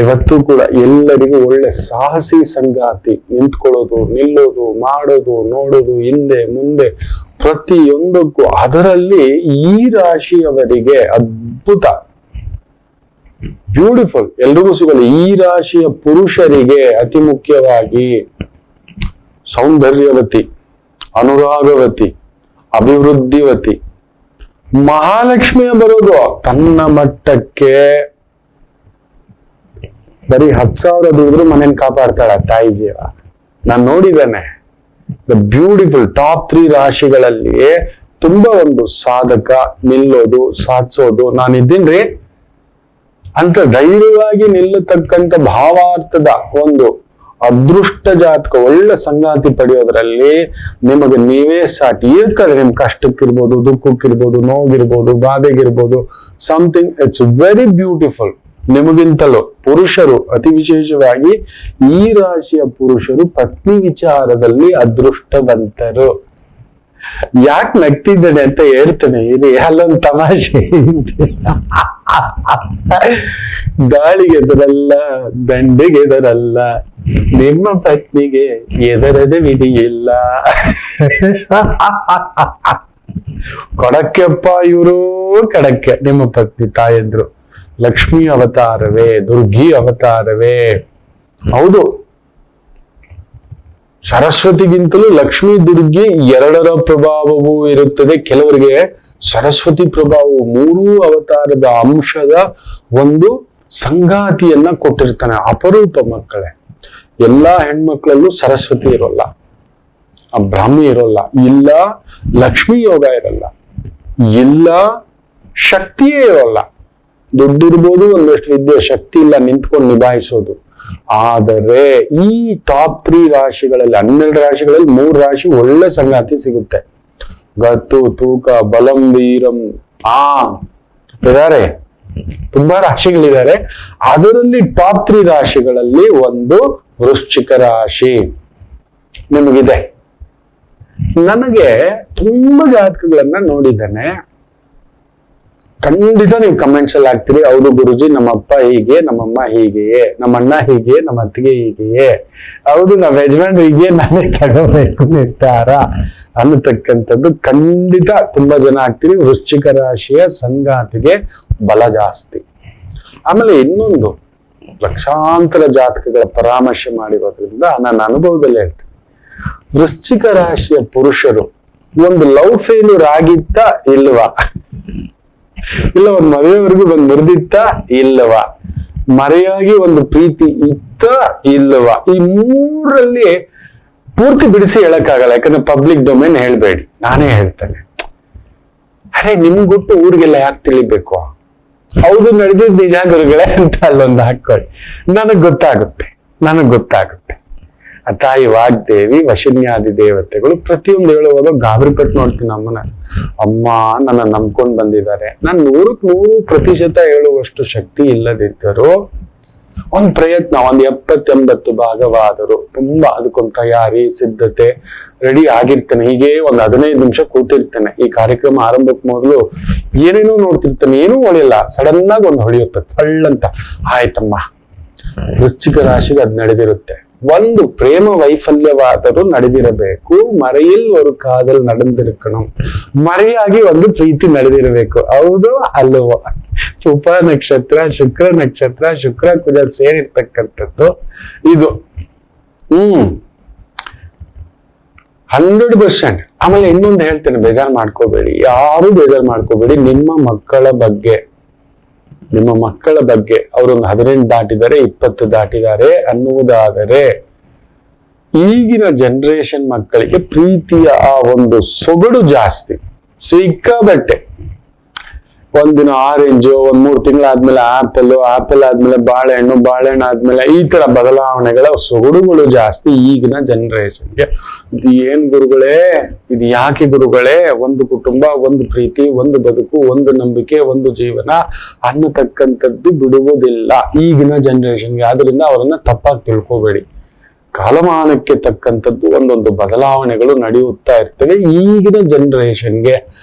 ಇವತ್ತು ಕೂಡ ಎಲ್ಲರಿಗೂ ಒಳ್ಳೆ ಸಾಹಸಿ ಸಂಗಾತಿ, ನಿಂತ್ಕೊಳ್ಳೋದು, ನಿಲ್ಲೋದು, ಮಾಡೋದು, ನೋಡೋದು, ಹಿಂದೆ ಮುಂದೆ ಪ್ರತಿಯೊಂದಕ್ಕೂ. ಅದರಲ್ಲಿ ಈ ರಾಶಿಯವರಿಗೆ ಅದ್ಭುತ. ಬ್ಯೂಟಿಫುಲ್, ಎಲ್ರಿಗೂ ಸಿಗಲ್ಲ. ಈ ರಾಶಿಯ ಪುರುಷರಿಗೆ ಅತಿ ಮುಖ್ಯವಾಗಿ ಸೌಂದರ್ಯವತಿ, ಅನುರಾಗವತಿ, ಅಭಿವೃದ್ಧಿವತಿ, ಮಹಾಲಕ್ಷ್ಮಿಯ ಬರೋದು ತನ್ನ ಮಟ್ಟಕ್ಕೆ. ಬರೀ 10,000 ದುಡಿದ್ರು ಮನೇನ್ ಕಾಪಾಡ್ತಾಳ ತಾಯಿ ಜೀವ. ನಾನ್ ನೋಡಿದ್ದೇನೆ. ದ ಬ್ಯೂಟಿಫುಲ್ ಟಾಪ್ 3 ರಾಶಿಗಳಲ್ಲಿ ತುಂಬಾ ಒಂದು ಸಾಧಕ, ನಿಲ್ಲೋದು, ಸಾಧಿಸೋದು, ನಾನಿದ್ದೀನ್ರಿ ಅಂತ ಧೈರ್ಯವಾಗಿ ನಿಲ್ಲತಕ್ಕಂಥ ಭಾವಾರ್ಥದ ಒಂದು ಅದೃಷ್ಟ ಜಾತಕ, ಒಳ್ಳೆ ಸಂಗಾತಿ ಪಡೆಯೋದ್ರಲ್ಲಿ ನಿಮಗೆ ನೀವೇ ಸಾಟಿ. ಇರ್ತಾರೆ ನಿಮ್ ಕಷ್ಟಕ್ಕಿರ್ಬೋದು, ದುಃಖಕ್ಕಿರ್ಬೋದು, ನೋವಿರ್ಬೋದು, ಬಾಧೆಗಿರ್ಬೋದು, ಸಮಥಿಂಗ್. It's very beautiful. ನಿಮಗಿಂತಲೂ ಪುರುಷರು, ಅತಿ ವಿಶೇಷವಾಗಿ ಈ ರಾಶಿಯ ಪುರುಷರು ಪತ್ನಿ ವಿಚಾರದಲ್ಲಿ ಅದೃಷ್ಟವಂತರು. ಯಾಕೆ ನಗ್ತಿದ್ದೇನೆ ಅಂತ ಹೇಳ್ತೇನೆ, ಇದು ಅಲ್ಲೊಂದು ತಮಾಷೆ. ಗಾಳಿಗೆದರಲ್ಲ, ದಂಡೆಗೆದರಲ್ಲ, ನಿಮ್ಮ ಪತ್ನಿಗೆ ಎದರದ ವಿಧಿಯಿಲ್ಲ. ಕೊಡಕ್ಕೆಪ್ಪ ಇವರು, ಕಡಕ್ಕೆ ನಿಮ್ಮ ಪತ್ನಿ ತಾಯಂದ್ರು. ಲಕ್ಷ್ಮೀ ಅವತಾರವೇ, ದುರ್ಗಿ ಅವತಾರವೇ. ಹೌದು, ಸರಸ್ವತಿಗಿಂತಲೂ ಲಕ್ಷ್ಮೀ ದುರ್ಗಿ ಎರಡರ ಪ್ರಭಾವವೂ ಇರುತ್ತದೆ. ಕೆಲವರಿಗೆ ಸರಸ್ವತಿ ಪ್ರಭಾವವು 3 ಅವತಾರದ ಅಂಶದ ಒಂದು ಸಂಗಾತಿಯನ್ನ ಕೊಟ್ಟಿರ್ತಾನೆ. ಅಪರೂಪ ಮಕ್ಕಳೇ. ಎಲ್ಲಾ ಹೆಣ್ಮಕ್ಳಲ್ಲೂ ಸರಸ್ವತಿ ಇರೋಲ್ಲ, ಆ ಬ್ರಾಹ್ಮಿ ಇರೋಲ್ಲ, ಇಲ್ಲ ಲಕ್ಷ್ಮೀ ಯೋಗ ಇರಲ್ಲ, ಇಲ್ಲ ಶಕ್ತಿಯೇ ಇರೋಲ್ಲ. ದುಡ್ಡಿರ್ಬೋದು, ಒಂದಷ್ಟು ವಿದ್ಯೆ, ಶಕ್ತಿ ಇಲ್ಲ ನಿಂತ್ಕೊಂಡು ನಿಭಾಯಿಸೋದು. ಆದರೆ ಈ ಟಾಪ್ 3 ರಾಶಿಗಳಲ್ಲಿ, 12 ರಾಶಿಗಳಲ್ಲಿ 3 ರಾಶಿ ಒಳ್ಳೆ ಸಂಗಾತಿ ಸಿಗುತ್ತೆ. ಗತ್ತು, ತೂಕ, ಬಲಂ, ವೀರಂ. ಇದ್ದಾರೆ, ತುಂಬಾ ರಾಶಿಗಳಿದ್ದಾರೆ. ಅದರಲ್ಲಿ ಟಾಪ್ 3 ರಾಶಿಗಳಲ್ಲಿ ಒಂದು ವೃಶ್ಚಿಕ ರಾಶಿ ನಿಮಗಿದೆ. ನನಗೆ ತುಂಬಾ ಜಾತಕಗಳನ್ನ ನೋಡಿದ್ದೇನೆ. ಖಂಡಿತ ನೀವು ಕಮೆಂಟ್ಸ್ ಅಲ್ಲಿ ಹಾಕ್ತೀರಿ, ಹೌದು ಗುರುಜಿ, ನಮ್ಮಪ್ಪ ಹೀಗೆ, ನಮ್ಮಮ್ಮ ಹೀಗೆಯೇ, ನಮ್ಮಣ್ಣ ಹೀಗೆ, ನಮ್ಮ ಅತ್ತಿಗೆ ಹೀಗೆಯೇ, ಹೌದು ನಮ್ಮ ಯಜಮಾನ್ ಹೀಗೆ, ನಾನೇ ತಗೋಬೇಕು ನಿರ್ಧಾರ ಅನ್ನತಕ್ಕಂಥದ್ದು ಖಂಡಿತ ತುಂಬಾ ಜನ ಹಾಕ್ತೀರಿ. ವೃಶ್ಚಿಕ ರಾಶಿಯ ಸಂಗಾತಿಗೆ ಬಲ ಜಾಸ್ತಿ. ಆಮೇಲೆ ಇನ್ನೊಂದು, ಲಕ್ಷಾಂತರ ಜಾತಕಗಳ ಪರಾಮರ್ಶೆ ಮಾಡಿರೋದ್ರಿಂದ ನನ್ನ ಅನುಭವದಲ್ಲಿ ಹೇಳ್ತೀನಿ, ವೃಶ್ಚಿಕ ರಾಶಿಯ ಪುರುಷರು ಒಂದು ಲವ್ ಫೇಲ್ಯೂರ್ ಆಗಿತ್ತ ಇಲ್ವಾ, ಇಲ್ಲ ಒಂದು ಮದುವೆವರೆಗೂ ಬಂದು ಮುರಿದಿತ್ತ ಇಲ್ಲವಾ, ಮರೆಯಾಗಿ ಒಂದು ಪ್ರೀತಿ ಇತ್ತ ಇಲ್ಲವಾ, ಈ 3ರಲ್ಲಿ ಪೂರ್ತಿ ಬಿಡಿಸಿ ಹೇಳಕ್ಕಾಗಲ್ಲ. ಯಾಕಂದ್ರೆ ಪಬ್ಲಿಕ್ ಡೊಮೇನ್ ಹೇಳ್ಬೇಡಿ, ನಾನೇ ಹೇಳ್ತೇನೆ. ಅರೆ ನಿಮ್ಗೊಟ್ಟು ಊರಿಗೆಲ್ಲ ಯಾಕೆ ತಿಳಿಬೇಕು? ಹೌದು ನಡೆದಿದ್ ನಿಜ ಗುರುಗಳೇ ಅಂತ ಅಲ್ಲೊಂದು ಹಾಕೊಳ್ಳಿ, ನನಗ್ ಗೊತ್ತಾಗುತ್ತೆ. ಆ ತಾಯಿ ವಾಗ್ದೇವಿ, ವಶಿನ್ಯಾದಿ ದೇವತೆಗಳು ಪ್ರತಿಯೊಂದು ಹೇಳುವಾಗ ಗಾಬರಿ ಪಟ್ಟು ನೋಡ್ತೀನಿ ಅಮ್ಮನ. ಅಮ್ಮ ನನ್ನ ನಂಬ್ಕೊಂಡ್ ಬಂದಿದ್ದಾರೆ. ನಾನು 100% ಹೇಳುವಷ್ಟು ಶಕ್ತಿ ಇಲ್ಲದಿದ್ದರೂ ಒಂದ್ ಪ್ರಯತ್ನ, ಒಂದ್ 70-80 ಭಾಗವಾದರೂ ತುಂಬಾ ಅದಕ್ಕೊಂದು ತಯಾರಿ, ಸಿದ್ಧತೆ ರೆಡಿ ಆಗಿರ್ತೇನೆ. ಹೀಗೆ ಒಂದು 15 ನಿಮಿಷ ಕೂತಿರ್ತೇನೆ. ಈ ಕಾರ್ಯಕ್ರಮ ಆರಂಭಕ್ಕೆ ಮೊದಲು ಏನೇನೋ ನೋಡ್ತಿರ್ತೇನೆ, ಏನೂ ಹೊಳಿಯಲ್ಲ, ಸಡನ್ ಆಗಿ ಒಂದು ಹೊಳೆಯುತ್ತೆ ಸಳ್ಳಂತ. ಆಯ್ತಮ್ಮ, ವೃಶ್ಚಿಕ ರಾಶಿಗೆ ಅದ್ ನಡೆದಿರುತ್ತೆ. ಒಂದು ಪ್ರೇಮ ವೈಫಲ್ಯವಾದರೂ ನಡೆದಿರಬೇಕು, ಮರೆயில் ஒரு ಕಾದಲ್ ನಡೆದಿರಕணும், ಮರೆಯಾಗಿ ಒಂದು ಪ್ರೀತಿ ನಡೆದಿರಬೇಕು. ಹೌದು ಅಲ್ವೋ? ಉಪ ನಕ್ಷತ್ರ, ಶುಕ್ರ ನಕ್ಷತ್ರ, ಶುಕ್ರ ಕುಜ ಸೇರಿರ್ತಕ್ಕಂಥದ್ದು ಇದು. 100%. ಆಮೇಲೆ ಇನ್ನೊಂದು ಹೇಳ್ತೇನೆ, ಬೇಜಾರು ಮಾಡ್ಕೋಬೇಡಿ, ಯಾರು ಬೇಜಾರು ಮಾಡ್ಕೋಬೇಡಿ. ನಿಮ್ಮ ಮಕ್ಕಳ ಬಗ್ಗೆ ಅವರೊಂದು 18 ದಾಟಿದ್ದಾರೆ, 20 ದಾಟಿದ್ದಾರೆ ಅನ್ನುವುದಾದರೆ, ಈಗಿನ ಜನರೇಷನ್ ಮಕ್ಕಳಿಗೆ ಪ್ರೀತಿಯ ಆ ಒಂದು ಸೊಗಡು ಜಾಸ್ತಿ, ಸಿಕ್ಕಾಬಟ್ಟೆ. ಒಂದಿನ ಆರೆಂಜು, 3 ತಿಂಗಳಾದ್ಮೇಲೆ ಆಪಲ್ ಆದ್ಮೇಲೆ ಬಾಳೆಹಣ್ಣು ಆದ್ಮೇಲೆ ಈ ತರ ಬದಲಾವಣೆಗಳ ಸೊಗಡುಗಳು ಜಾಸ್ತಿ ಈಗಿನ ಜನರೇಷನ್ಗೆ. ಇದು ಏನ್ ಗುರುಗಳೇ, ಇದು ಯಾಕೆ ಗುರುಗಳೇ? ಒಂದು ಕುಟುಂಬ, ಒಂದು ಪ್ರೀತಿ, ಒಂದು ಬದುಕು, ಒಂದು ನಂಬಿಕೆ, ಒಂದು ಜೀವನ ಅನ್ನತಕ್ಕಂಥದ್ದು ಬಿಡುವುದಿಲ್ಲ ಈಗಿನ ಜನರೇಷನ್ಗೆ. ಆದ್ರಿಂದ ಅವರನ್ನ ತಪ್ಪಾಗಿ ತಿಳ್ಕೋಬೇಡಿ. ಕಾಲಮಾನಕ್ಕೆ ತಕ್ಕಂಥದ್ದು ಒಂದೊಂದು ಬದಲಾವಣೆಗಳು ನಡೆಯುತ್ತಾ ಇರ್ತವೆ ಈಗಿನ ಜನರೇಷನ್ಗೆ.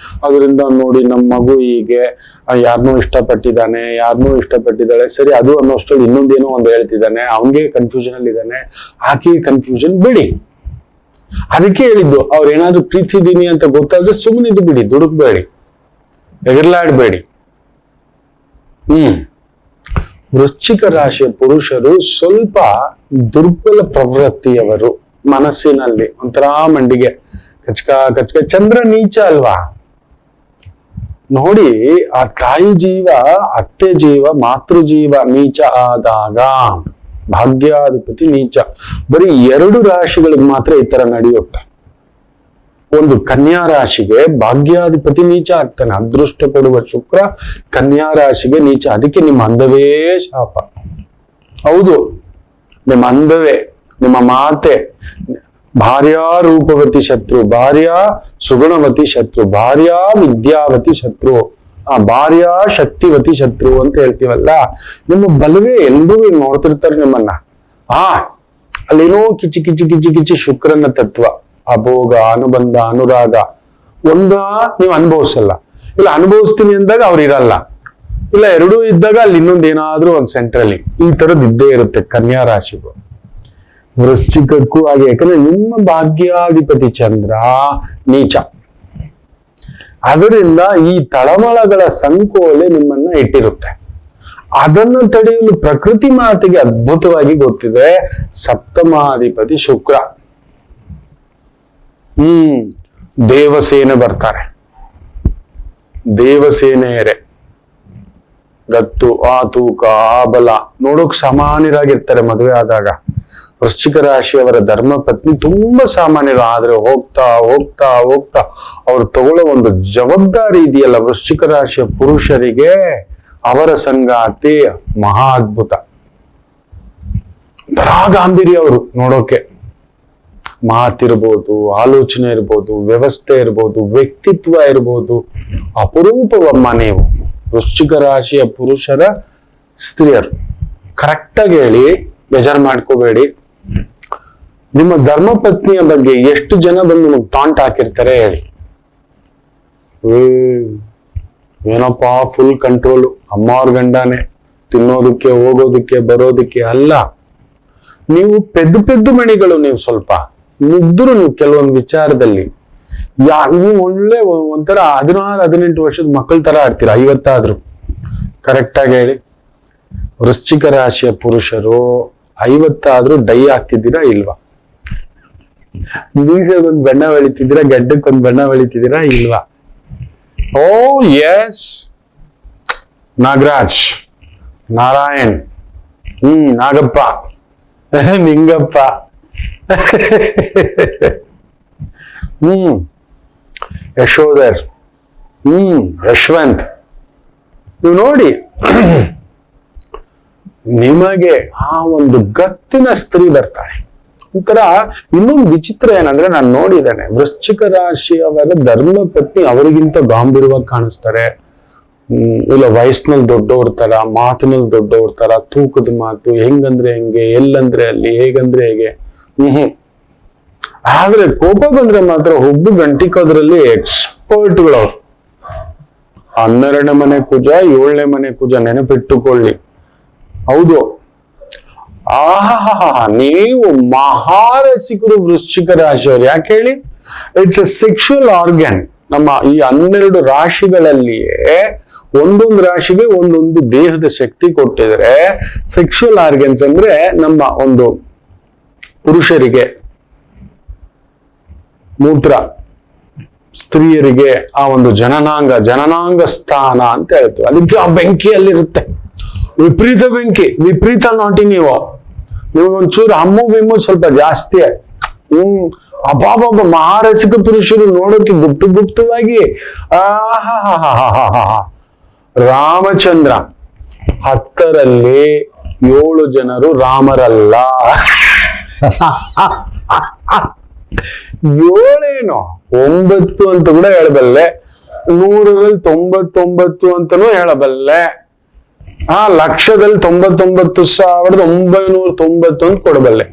ಅದರಿಂದ ನೋಡಿ, ನಮ್ಮ ಮಗು ಹೀಗೆ ಯಾರನ್ನೂ ಇಷ್ಟಪಟ್ಟಿದ್ದಾಳೆ, ಸರಿ ಅದು ಅನ್ನೋಷ್ಟರಲ್ಲಿ ಇನ್ನೊಂದೇನೋ ಒಂದು ಹೇಳ್ತಿದ್ದಾನೆ, ಅವನಿಗೆ ಕನ್ಫ್ಯೂಷನ್ ಅಲ್ಲಿ ಇದ್ದಾನೆ, ಆಕೆ ಕನ್ಫ್ಯೂಷನ್ ಬಿಡಿ. ಅದಕ್ಕೆ ಹೇಳಿದ್ದು, ಅವ್ರು ಏನಾದ್ರು ಪ್ರೀತಿದೀನಿ ಅಂತ ಗೊತ್ತಾದ್ರೆ ಸುಮ್ಮನಿದ್ದು ಬಿಡಿ, ದುಡುಕ್ಬೇಡಿ, ಎಗರ್ಲಾಡ್ಬೇಡಿ. ವೃಶ್ಚಿಕ ರಾಶಿಯ ಪುರುಷರು ಸ್ವಲ್ಪ ದುರ್ಬಲ ಪ್ರವೃತ್ತಿಯವರು, ಮನಸ್ಸಿನಲ್ಲಿ ಒಂಥರ ಮಂಡಿಗೆ ಕಚ್ಕ ಕಚ್ಕ. ಚಂದ್ರ ನೀಚ ಅಲ್ವಾ ನೋಡಿ, ಆ ತಾಯಿ ಜೀವ, ಅತ್ತೆ ಜೀವ, ಮಾತೃ ಜೀವ ನೀಚ ಆದಾಗ, ಭಾಗ್ಯಾಧಿಪತಿ ನೀಚ. ಬರೀ 2 ರಾಶಿಗಳಿಗೆ ಮಾತ್ರ ಈ ತರ ನಡೆಯುತ್ತೆ. ಒಂದು ಕನ್ಯಾ ರಾಶಿಗೆ ಭಾಗ್ಯಾಧಿಪತಿ ನೀಚ ಆಗ್ತಾನೆ, ಅದೃಷ್ಟ ಕೊಡುವ ಶುಕ್ರ ಕನ್ಯಾ ರಾಶಿಗೆ ನೀಚ. ಅದಕ್ಕೆ ನಿಮ್ಮ ಅಂದವೇ ಶಾಪ. ಹೌದು, ನಿಮ್ಮ ಅಂದವೇ, ನಿಮ್ಮ ಮಾತೆ ಭಾರ್ಯಾ ರೂಪವತಿ ಶತ್ರು, ಭಾರ್ಯಾ ಸುಗುಣವತಿ ಶತ್ರು, ಭಾರ್ಯಾ ವಿದ್ಯಾವತಿ ಶತ್ರು, ಭಾರ್ಯಾ ಶಕ್ತಿವತಿ ಶತ್ರು ಅಂತ ಹೇಳ್ತೀವಲ್ಲ. ನಿಮ್ಮ ಬಲವೇ ಎಲ್ಲರೂ ನೋಡ್ತಿರ್ತಾರೆ ನಿಮ್ಮನ್ನ. ಅಲ್ಲೇನೋ ಕಿಚಿ ಕಿಚಿ ಕಿಚಿ ಕಿಚಿ ಶುಕ್ರನ ತತ್ವ, ಅಭೋಗ, ಅನುಬಂಧ, ಅನುರಾಗ ನೀವು ಅನುಭವಿಸಲ್ಲ. ಇಲ್ಲ ಅನುಭವಿಸ್ತೀನಿ ಅಂದಾಗ ಅವ್ರು ಇರಲ್ಲ, ಇಲ್ಲ ಎರಡೂ ಇದ್ದಾಗ ಅಲ್ಲಿ ಇನ್ನೊಂದು ಏನಾದ್ರೂ ಒಂದು ಸೆಂಟ್ರಲ್ಲಿ ಈ ತರದ್ ಇದ್ದೇ ಇರುತ್ತೆ ಕನ್ಯಾ ರಾಶಿಗೂ. ವೃಶ್ಚಿಕಕ್ಕೂ ಹಾಗೆ, ಯಾಕಂದ್ರೆ ನಿಮ್ಮ ಭಾಗ್ಯಾಧಿಪತಿ ಚಂದ್ರ ನೀಚ. ಅದರಿಂದ ಈ ತಳಮಳಗಳ ಸಂಕೋಲೆ ನಿಮ್ಮನ್ನ ಇಟ್ಟಿರುತ್ತೆ. ಅದನ್ನು ತಡೆಯಲು ಪ್ರಕೃತಿ ಮಾತಿಗೆ ಅದ್ಭುತವಾಗಿ ಗೊತ್ತಿದೆ. ಸಪ್ತಮಾಧಿಪತಿ ಶುಕ್ರ, ದೇವಸೇನೆ ಬರ್ತಾರೆ. ದೇವಸೇನೆಯರೇ ಗತ್ತು, ಆ ತೂಕ, ಆ ಬಲ ನೋಡೋಕ್ ಸಾಮಾನ್ಯರಾಗಿರ್ತಾರೆ. ಮದುವೆ ಆದಾಗ ವೃಶ್ಚಿಕ ರಾಶಿಯವರ ಧರ್ಮ ಪತ್ನಿ ತುಂಬಾ ಸಾಮಾನ್ಯರು. ಆದ್ರೆ ಹೋಗ್ತಾ ಹೋಗ್ತಾ ಹೋಗ್ತಾ ಅವ್ರು ತಗೊಳ್ಳೋ ಒಂದು ಜವಾಬ್ದಾರಿ ಇದೆಯಲ್ಲ ವೃಶ್ಚಿಕ ರಾಶಿಯ ಪುರುಷರಿಗೆ, ಅವರ ಸಂಗಾತಿ ಮಹಾ ಅದ್ಭುತ. ಒಂಥರ ಗಾಂಭೀರ್ಯ ಅವರು ನೋಡೋಕೆ. ಮಾತಿರ್ಬೋದು, ಆಲೋಚನೆ ಇರ್ಬೋದು, ವ್ಯವಸ್ಥೆ ಇರ್ಬೋದು, ವ್ಯಕ್ತಿತ್ವ ಇರ್ಬೋದು. ಅಪರೂಪವಮ್ಮ ನೀವು ವೃಶ್ಚಿಕ ರಾಶಿಯ ಪುರುಷರ ಸ್ತ್ರೀಯರು. ಕರೆಕ್ಟಾಗಿ ಹೇಳಿ, ಬೇಜಾರು ಮಾಡ್ಕೋಬೇಡಿ. ನಿಮ್ಮ ಧರ್ಮಪತ್ನಿಯ ಬಗ್ಗೆ ಎಷ್ಟು ಜನ ಬಂದು ನಿಮಗೆ ಟಾಂಟ್ ಹಾಕಿರ್ತಾರೆ ಹೇಳಿ. ಏನಪ್ಪಾ ಫುಲ್ ಕಂಟ್ರೋಲು, ಅಮ್ಮ ಅವ್ರ ಗಂಡನೇ, ತಿನ್ನೋದಕ್ಕೆ ಹೋಗೋದಕ್ಕೆ ಬರೋದಕ್ಕೆ ಅಲ್ಲ. ನೀವು ಪೆದ್ದು ಮಣಿಗಳು, ನೀವು ಸ್ವಲ್ಪ ಮುಗ್ಧರು ನೀವು ಕೆಲವೊಂದು ವಿಚಾರದಲ್ಲಿ. ನೀವು ಒಳ್ಳೆ ಒಂಥರ 16-18 ವರ್ಷದ ಮಕ್ಕಳ ತರ ಆಡ್ತೀರ, 50 ಆದ್ರು. ಕರೆಕ್ಟಾಗಿ ಹೇಳಿ, ವೃಶ್ಚಿಕ ರಾಶಿಯ ಪುರುಷರು 50 ಆದ್ರೂ ಡೈ ಆಗ್ತಿದ್ದೀರಾ ಇಲ್ವಾ? ಮೀಸೆಗೊಂದು ಬಣ್ಣ ಬೆಳಿತಿದ್ದೀರಾ, ಗಡ್ಡಕ್ಕೊಂದು ಬಣ್ಣ ಬೆಳಿತಿದ್ದೀರಾ ಇಲ್ವಾ? ಓ ಎಸ್, ನಾಗರಾಜ್, ನಾರಾಯಣ್, ನಾಗಪ್ಪ, ನಿಂಗಪ್ಪ, ಯಶೋಧರ್, ಯಶವಂತ್. ನೀವು ನೋಡಿ, ನಿಮಗೆ ಆ ಒಂದು ಗತ್ತಿನ ಸ್ತ್ರೀ ಬರ್ತಾಳೆ. ಒಂಥರ ಇನ್ನೊಂದು ವಿಚಿತ್ರ ಏನಂದ್ರೆ, ನಾನು ನೋಡಿದ್ದೇನೆ, ವೃಶ್ಚಿಕ ರಾಶಿಯವರ ಧರ್ಮ ಪತ್ನಿ ಅವರಿಗಿಂತ ಗಾಂಭೀರ್ಯವಾಗಿ ಕಾಣಿಸ್ತಾರೆ. ಇಲ್ಲ ವಯಸ್ಸಿನಲ್ಲಿ ದೊಡ್ಡವ್ರ ತರ, ಮಾತಿನಲ್ಲಿ ದೊಡ್ಡವ್ರ ತರ, ತೂಕದ ಮಾತು, ಹೆಂಗಂದ್ರೆ ಹೆಂಗೆ, ಎಲ್ಲಂದ್ರೆ ಅಲ್ಲಿ, ಹೇಗಂದ್ರೆ ಹೇಗೆ. ಆದ್ರೆ ಕೋಪ ಬಂದ್ರೆ ಮಾತ್ರ ಹುಬ್ಬು ಗಂಟಿಕೋದ್ರಲ್ಲಿ ಎಕ್ಸ್ಪರ್ಟ್ಗಳವ್ರು. 12ನೇ ಮನೆ ಕುಜ, 7ನೇ ಮನೆ ಕುಜ, ನೆನಪಿಟ್ಟುಕೊಳ್ಳಿ. ಹೌದು, ನೀವು ಮಹಾರಸಿಕರು ವೃಶ್ಚಿಕ ರಾಶಿಯವರು. ಯಾಕೆ ಹೇಳಿ? It's a sexual organ. ನಮ್ಮ ಈ 12 ರಾಶಿಗಳಲ್ಲಿಯೇ ಒಂದೊಂದು ರಾಶಿಗೆ ಒಂದೊಂದು ದೇಹದ ಶಕ್ತಿ ಕೊಟ್ಟಿದ್ರೆ, ಸೆಕ್ಷುವಲ್ ಆರ್ಗನ್ಸ್ ಅಂದ್ರೆ ನಮ್ಮ ಒಂದು ಪುರುಷರಿಗೆ ಮೂತ್ರ, ಸ್ತ್ರೀಯರಿಗೆ ಆ ಒಂದು ಜನನಾಂಗ ಸ್ಥಾನ ಅಂತ ಹೇಳ್ತೀವಿ. ಅದಕ್ಕೆ ಆ ಬೆಂಕಿಯಲ್ಲಿರುತ್ತೆ, ವಿಪರೀತ ಬೆಂಕಿ, ವಿಪರೀತ ನಾಟಿ. ನೀವು ಒಂಚೂರು ಹಮ್ಮು ಬಿಮ್ಮು ಸ್ವಲ್ಪ ಜಾಸ್ತಿ. ಅಬ್ಬಾಬಾಬ, ಮಹಾರಸಿಕ ಪುರುಷರು ನೋಡೋಕೆ ಗುಪ್ತವಾಗಿ. ರಾಮಚಂದ್ರ 10ರಲ್ಲಿ 7 ಜನರು ರಾಮರಲ್ಲ. 7 9 ಅಂತ ಕೂಡ ಹೇಳಬಲ್ಲೆ, 100ರಲ್ಲಿ 99 ಅಂತನೂ ಹೇಳಬಲ್ಲೆ, 1,00,000ದಲ್ಲಿ 99,990 ಅಂತ ಕೊಡಬಲ್ಲೆ.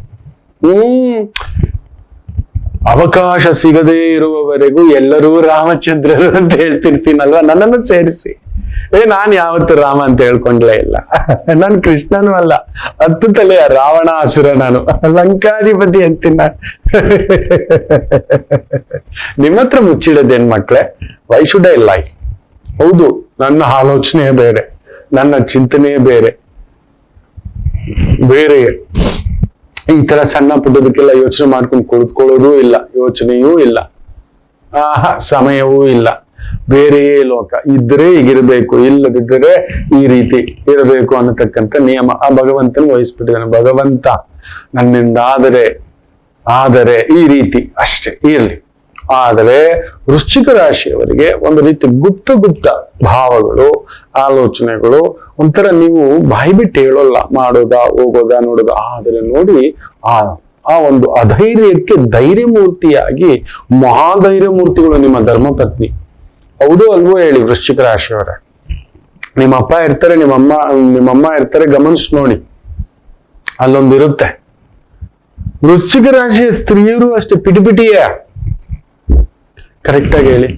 ಅವಕಾಶ ಸಿಗದೇ ಇರುವವರೆಗೂ ಎಲ್ಲರೂ ರಾಮಚಂದ್ರರು ಅಂತ ಹೇಳ್ತಿರ್ತೀನಲ್ವಾ, ನನ್ನನ್ನು ಸೇರಿಸಿ. ನಾನ್ ಯಾವತ್ತು ರಾಮ ಅಂತ ಹೇಳ್ಕೊಂಡ್ಲೇ ಇಲ್ಲ. ನಾನು ಕೃಷ್ಣನೂ ಅಲ್ಲ, 10 ತಲೆಯ ರಾವಣಾಸುರ, ನಾನು ಲಂಕಾಧಿಪತಿ ಅಂತೀನಿ ನಾನು. ನಿಮ್ಮ ಹತ್ರ ಮುಚ್ಚಿಡೋದೇನ್ ಮಕ್ಳೇ? Why should I lie? ಹೌದು, ನನ್ನ ಆಲೋಚನೆ ಬೇರೆ, ನನ್ನ ಚಿಂತನೆ ಬೇರೆ. ಬೇರೆ ಈ ತರ ಸಣ್ಣ ಪುಟ್ಟದಕ್ಕೆಲ್ಲ ಯೋಚನೆ ಮಾಡ್ಕೊಂಡು ಕುಳಿತುಕೊಳ್ಳೋದೂ ಇಲ್ಲ, ಯೋಚನೆಯೂ ಇಲ್ಲ, ಸಮಯವೂ ಇಲ್ಲ. ಬೇರೆಯೇ ಲೋಕ. ಇದ್ರೆ ಹೀಗಿರ್ಬೇಕು, ಇಲ್ಲದಿದ್ದರೆ ಈ ರೀತಿ ಇರಬೇಕು ಅನ್ನತಕ್ಕಂಥ ನಿಯಮ ಆ ಭಗವಂತನ ವಹಿಸ್ಬಿಟ್ಟಿದ್ದಾನೆ. ಭಗವಂತ ನನ್ನಿಂದ ಆದರೆ ಈ ರೀತಿ ಅಷ್ಟೇ ಇರಲಿ. ಆದರೆ ವೃಶ್ಚಿಕ ರಾಶಿಯವರಿಗೆ ಒಂದು ರೀತಿ ಗುಪ್ತ ಭಾವಗಳು, ಆಲೋಚನೆಗಳು, ಒಂಥರ ನೀವು ಬಾಯಿ ಬಿಟ್ಟು ಹೇಳೋಲ್ಲ, ಮಾಡೋದಾ ಹೋಗೋದಾ ನೋಡೋದಾ. ಆದರೆ ನೋಡಿ ಆ ಒಂದು ಅಧೈರ್ಯಕ್ಕೆ ಧೈರ್ಯ ಮೂರ್ತಿಯಾಗಿ ಮಹಾಧೈರ್ಯ ಮೂರ್ತಿಗಳು ನಿಮ್ಮ ಧರ್ಮಪತ್ನಿ. ಹೌದು ಅಲ್ವೋ ಹೇಳಿ ವೃಶ್ಚಿಕ ರಾಶಿಯವರೇ. ನಿಮ್ಮ ಅಪ್ಪ ಇರ್ತಾರೆ, ನಿಮ್ಮಮ್ಮ ಇರ್ತಾರೆ, ಗಮನಿಸಿ ನೋಡಿ, ಅಲ್ಲೊಂದಿರುತ್ತೆ. ವೃಶ್ಚಿಕ ರಾಶಿಯ ಸ್ತ್ರೀಯರು ಅಷ್ಟೇ ಪಿಟಿಪಿಟಿಯೇ. ಕರೆಕ್ಟ್ ಆಗಿ ಹೇಳಿ.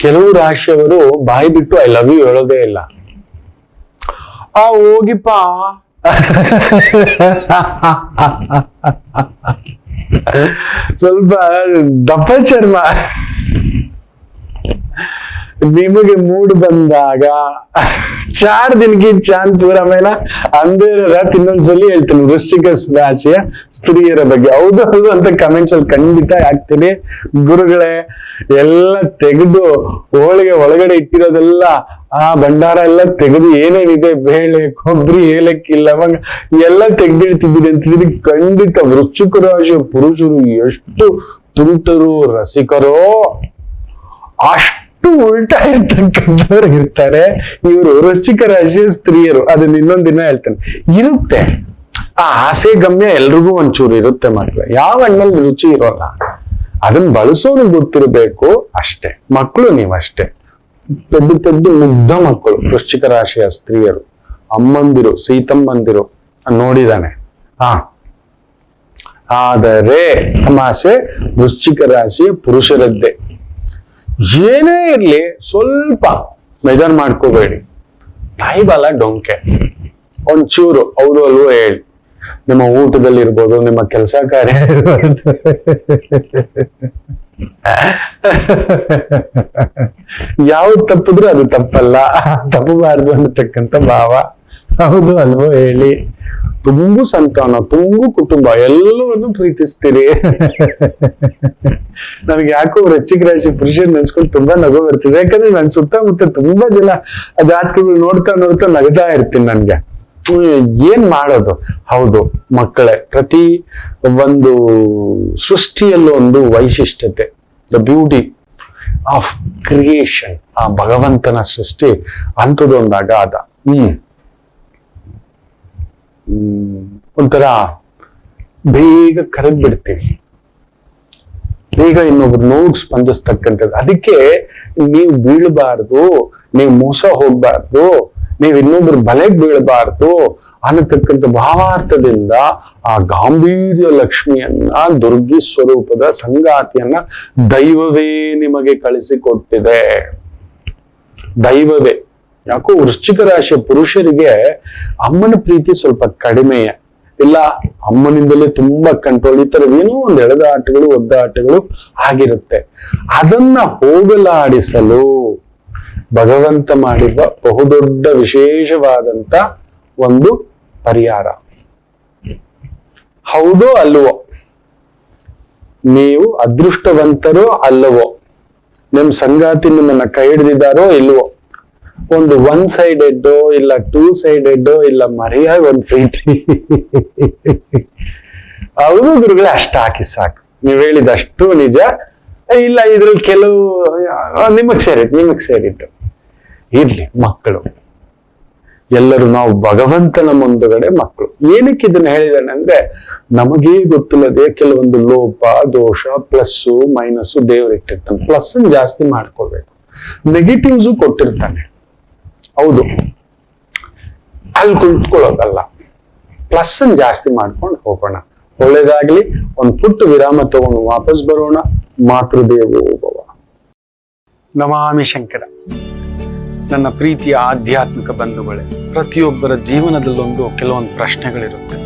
ಕೆಲವು ರಾಶಿಯವರು ಬಾಯಿ ಬಿಟ್ಟು ಐ ಲವ್ ಯು ಹೇಳೋದೇ ಇಲ್ಲ. ಹೋಗಿಪ್ಪ ಸ್ವಲ್ಪ ದಪ್ಪ ಚರ್ಮ, ನಿಮಗೆ ಮೂಡ್ ಬಂದಾಗ 4 ದಿನಕ್ಕೆ ಚಾಂದ್ ಪೂರ ಮೇಲ ಅಂದೇರ ರಾತ್ ಇನ್ನೊಂದ್ಸಲಿ ಹೇಳ್ತೀನಿ ವೃಶ್ಚಿಕ ರಾಶಿಯ ಸ್ತ್ರೀಯರ ಬಗ್ಗೆ. ಹೌದು ಹೌದು ಅಂತ ಕಮೆಂಟ್ಸ್ ಅಲ್ಲಿ ಖಂಡಿತ ಹಾಕ್ತೀನಿ. ಗುರುಗಳೇ, ಎಲ್ಲ ತೆಗೆದು ಹೋಳಿಗೆ ಒಳಗಡೆ ಇಟ್ಟಿರೋದೆಲ್ಲ ಭಂಡಾರ ಎಲ್ಲ ತೆಗೆದು ಏನೇನಿದೆ ಬೇಳೆ, ಕೊಬ್ಬರಿ, ಏಲಕ್ಕಿ, ಲವಂಗ ಎಲ್ಲ ತೆಗೆದಿಡ್ತಿದ್ದೀನಿ ಅಂತಿದ್ದೀನಿ. ಖಂಡಿತ ವೃಶ್ಚಿಕ ರಾಶಿಯ ಪುರುಷರು ಎಷ್ಟು ತುಂಟರು, ರಸಿಕರೋ, ಅಷ್ಟು ಉಲ್ಟಾ ಇರ್ತಕ್ಕಂಥವ್ರು ಇರ್ತಾರೆ. ಇವರು ವೃಶ್ಚಿಕ ರಾಶಿಯ ಸ್ತ್ರೀಯರು. ಅದನ್ನ ಇನ್ನೊಂದಿನ ಹೇಳ್ತೇನೆ. ಇರುತ್ತೆ ಆ ಆಸೆ ಗಮ್ಯ ಎಲ್ರಿಗೂ ಒಂಚೂರು ಇರುತ್ತೆ ಮಕ್ಳು. ಯಾವ ಹಣ್ಣಲ್ಲಿ ರುಚಿ ಇರೋಲ್ಲ, ಅದನ್ನ ಬಳಸೋದು ಗೊತ್ತಿರಬೇಕು ಅಷ್ಟೇ. ಮಕ್ಕಳು ನೀವಷ್ಟೇ ಪೆದ್ದು ಮುಗ್ಧ ಮಕ್ಕಳು ವೃಶ್ಚಿಕ ರಾಶಿಯ ಸ್ತ್ರೀಯರು, ಅಮ್ಮಂದಿರು, ಸೀತಮ್ಮಂದಿರು ನೋಡಿದಾನೆ. ಆದರೆ ತಮಾಷೆ ವೃಶ್ಚಿಕ ರಾಶಿಯ ಪುರುಷರದ್ದೇ. ಏನೇ ಇರ್ಲಿ ಸ್ವಲ್ಪ ಮೆಜರ್ ಮಾಡ್ಕೋಬೇಡಿ. ತಾಯಿ ಬಾಲ ಡೊಂಕೆ ಒಂಚೂರು ಹೌದು ಅಲ್ವೋ ಹೇಳಿ. ನಿಮ್ಮ ಊಟದಲ್ಲಿ ಇರ್ಬೋದು, ನಿಮ್ಮ ಕೆಲಸ ಕಾರ್ಯ ಇರ್ಬೋದು, ಯಾವ್ದು ತಪ್ಪಿದ್ರು ಅದು ತಪ್ಪಲ್ಲ, ತಪ್ಪಬಾರ್ದು ಅನ್ನತಕ್ಕಂಥ ಭಾವ. ಹೌದು ಅಲ್ವೋ ಹೇಳಿ. ತುಂಬು ಸಂತಾನ, ತುಂಬು ಕುಟುಂಬ, ಎಲ್ಲವನ್ನು ಪ್ರೀತಿಸ್ತೀರಿ. ನನಗೆ ಯಾಕೋ ವೃಶ್ಚಿಕ ರಾಶಿ ಪುರುಷನ್ ನೆನ್ಸ್ಕೊಂಡು ತುಂಬಾ ನಗು ಬರ್ತಿದೆ. ಯಾಕಂದ್ರೆ ನನ್ ಸುತ್ತಮುತ್ತ ತುಂಬಾ ಜನ ಜಾತಕಗಳು ನೋಡ್ತಾ ನಗ್ತಾ ಇರ್ತೀನಿ. ನನ್ಗೆ ಏನ್ ಮಾಡೋದು. ಹೌದು ಮಕ್ಕಳೇ, ಪ್ರತಿ ಒಂದು ಸೃಷ್ಟಿಯಲ್ಲೂ ಒಂದು ವೈಶಿಷ್ಟ್ಯತೆ, ದ ಬ್ಯೂಟಿ ಆಫ್ ಕ್ರಿಯೇಷನ್, ಆ ಭಗವಂತನ ಸೃಷ್ಟಿ ಅಂಥದ್ದೊಂದು ಅಗಾಧ. ಒಂಥರ ಬೇಗ ಕರಗ್ ಬಿಡ್ತೀವಿ, ಬೇಗ ಇನ್ನೊಬ್ರು ನೋವು ಸ್ಪಂದಿಸ್ತಕ್ಕಂಥದ್ದು. ಅದಕ್ಕೆ ನೀವು ಬೀಳಬಾರ್ದು, ನೀವು ಮೋಸ ಹೋಗ್ಬಾರ್ದು, ನೀವು ಇನ್ನೊಬ್ರು ಬಲೆಗೆ ಬೀಳಬಾರ್ದು ಅನ್ನತಕ್ಕಂಥ ಭಾವಾರ್ಥದಿಂದ ಆ ಗಾಂಭೀರ್ಯ ಲಕ್ಷ್ಮಿಯನ್ನ, ದುರ್ಗಿ ಸ್ವರೂಪದ ಸಂಗಾತಿಯನ್ನ ದೈವವೇ ನಿಮಗೆ ಕಳಿಸಿಕೊಟ್ಟಿದೆ. ದೈವವೇ. ಯಾಕೋ ವೃಶ್ಚಿಕ ರಾಶಿಯ ಪುರುಷರಿಗೆ ಅಮ್ಮನ ಪ್ರೀತಿ ಸ್ವಲ್ಪ ಕಡಿಮೆಯೇ, ಇಲ್ಲ ಅಮ್ಮನಿಂದಲೇ ತುಂಬಾ ಕಂಟ್ರೋಲ್, ಈ ತರವೇನೋ ಒಂದು ಎಳೆದಾಟಗಳು, ಒದ್ದಾಟಗಳು ಆಗಿರುತ್ತೆ. ಅದನ್ನ ಹೋಗಲಾಡಿಸಲು ಭಗವಂತ ಮಾಡಿರುವ ಬಹುದೊಡ್ಡ ವಿಶೇಷವಾದಂತ ಒಂದು ಪರಿಹಾರ. ಹೌದೋ ಅಲ್ವೋ, ನೀವು ಅದೃಷ್ಟವಂತರೋ ಅಲ್ಲವೋ, ನಿಮ್ ಸಂಗಾತಿ ನಿಮ್ಮನ್ನ ಕೈ ಹಿಡಿದಿದ್ದಾರೋ ಇಲ್ವೋ, ಒಂದು 1 sided ಇಲ್ಲ 2 sided ಇಲ್ಲ ಮರೆಯಾಗಿ ಒಂದು ಪ್ರೀತಿ. ಹೌದು ಗುರುಗಳೇ, ಅಷ್ಟ ಹಾಕಿ ಸಾಕು. ನೀವ್ ಹೇಳಿದಷ್ಟು ನಿಜ. ಇಲ್ಲ ಇದ್ರಲ್ಲಿ ಕೆಲವು ನಿಮಗ್ ಸೇರಿತ್ತು. ಇರ್ಲಿ ಮಕ್ಕಳು ಎಲ್ಲರೂ ನಾವು ಭಗವಂತನ ಮುಂದುಗಡೆ ಮಕ್ಕಳು. ಏನಕ್ಕೆ ಇದನ್ನ ಹೇಳಿದಾನೆ ಅಂದ್ರೆ, ನಮಗೇ ಗೊತ್ತಿಲ್ಲದೆ ಕೆಲವೊಂದು ಲೋಪ, ದೋಷ, ಪ್ಲಸ್ಸು ಮೈನಸ್ಸು ದೇವ್ರು ಇಟ್ಟಿರ್ತಾನೆ. ಪ್ಲಸ್ ಜಾಸ್ತಿ ಮಾಡ್ಕೋಬೇಕು, ನೆಗೆಟಿವ್ಸು ಕೊಟ್ಟಿರ್ತಾನೆ. ಹೌದು, ಅಲ್ಲಿ ಕುಳಿತುಕೊಳ್ಳೋದಲ್ಲ, ಪ್ಲಸ್ ಜಾಸ್ತಿ ಮಾಡ್ಕೊಂಡು ಹೋಗೋಣ. ಒಳ್ಳೇದಾಗ್ಲಿ. ಒಂದು ಪುಟ್ಟ ವಿರಾಮ ತಗೊಂಡು ವಾಪಸ್ ಬರೋಣ. ಮಾತೃದೇವೋ ಭವ. ನಮಾಮಿ ಶಂಕರ. ನನ್ನ ಪ್ರೀತಿಯ ಆಧ್ಯಾತ್ಮಿಕ ಬಂಧುಗಳೇ, ಪ್ರತಿಯೊಬ್ಬರ ಜೀವನದಲ್ಲೊಂದು ಕೆಲವೊಂದು ಪ್ರಶ್ನೆಗಳಿರುತ್ತೆ,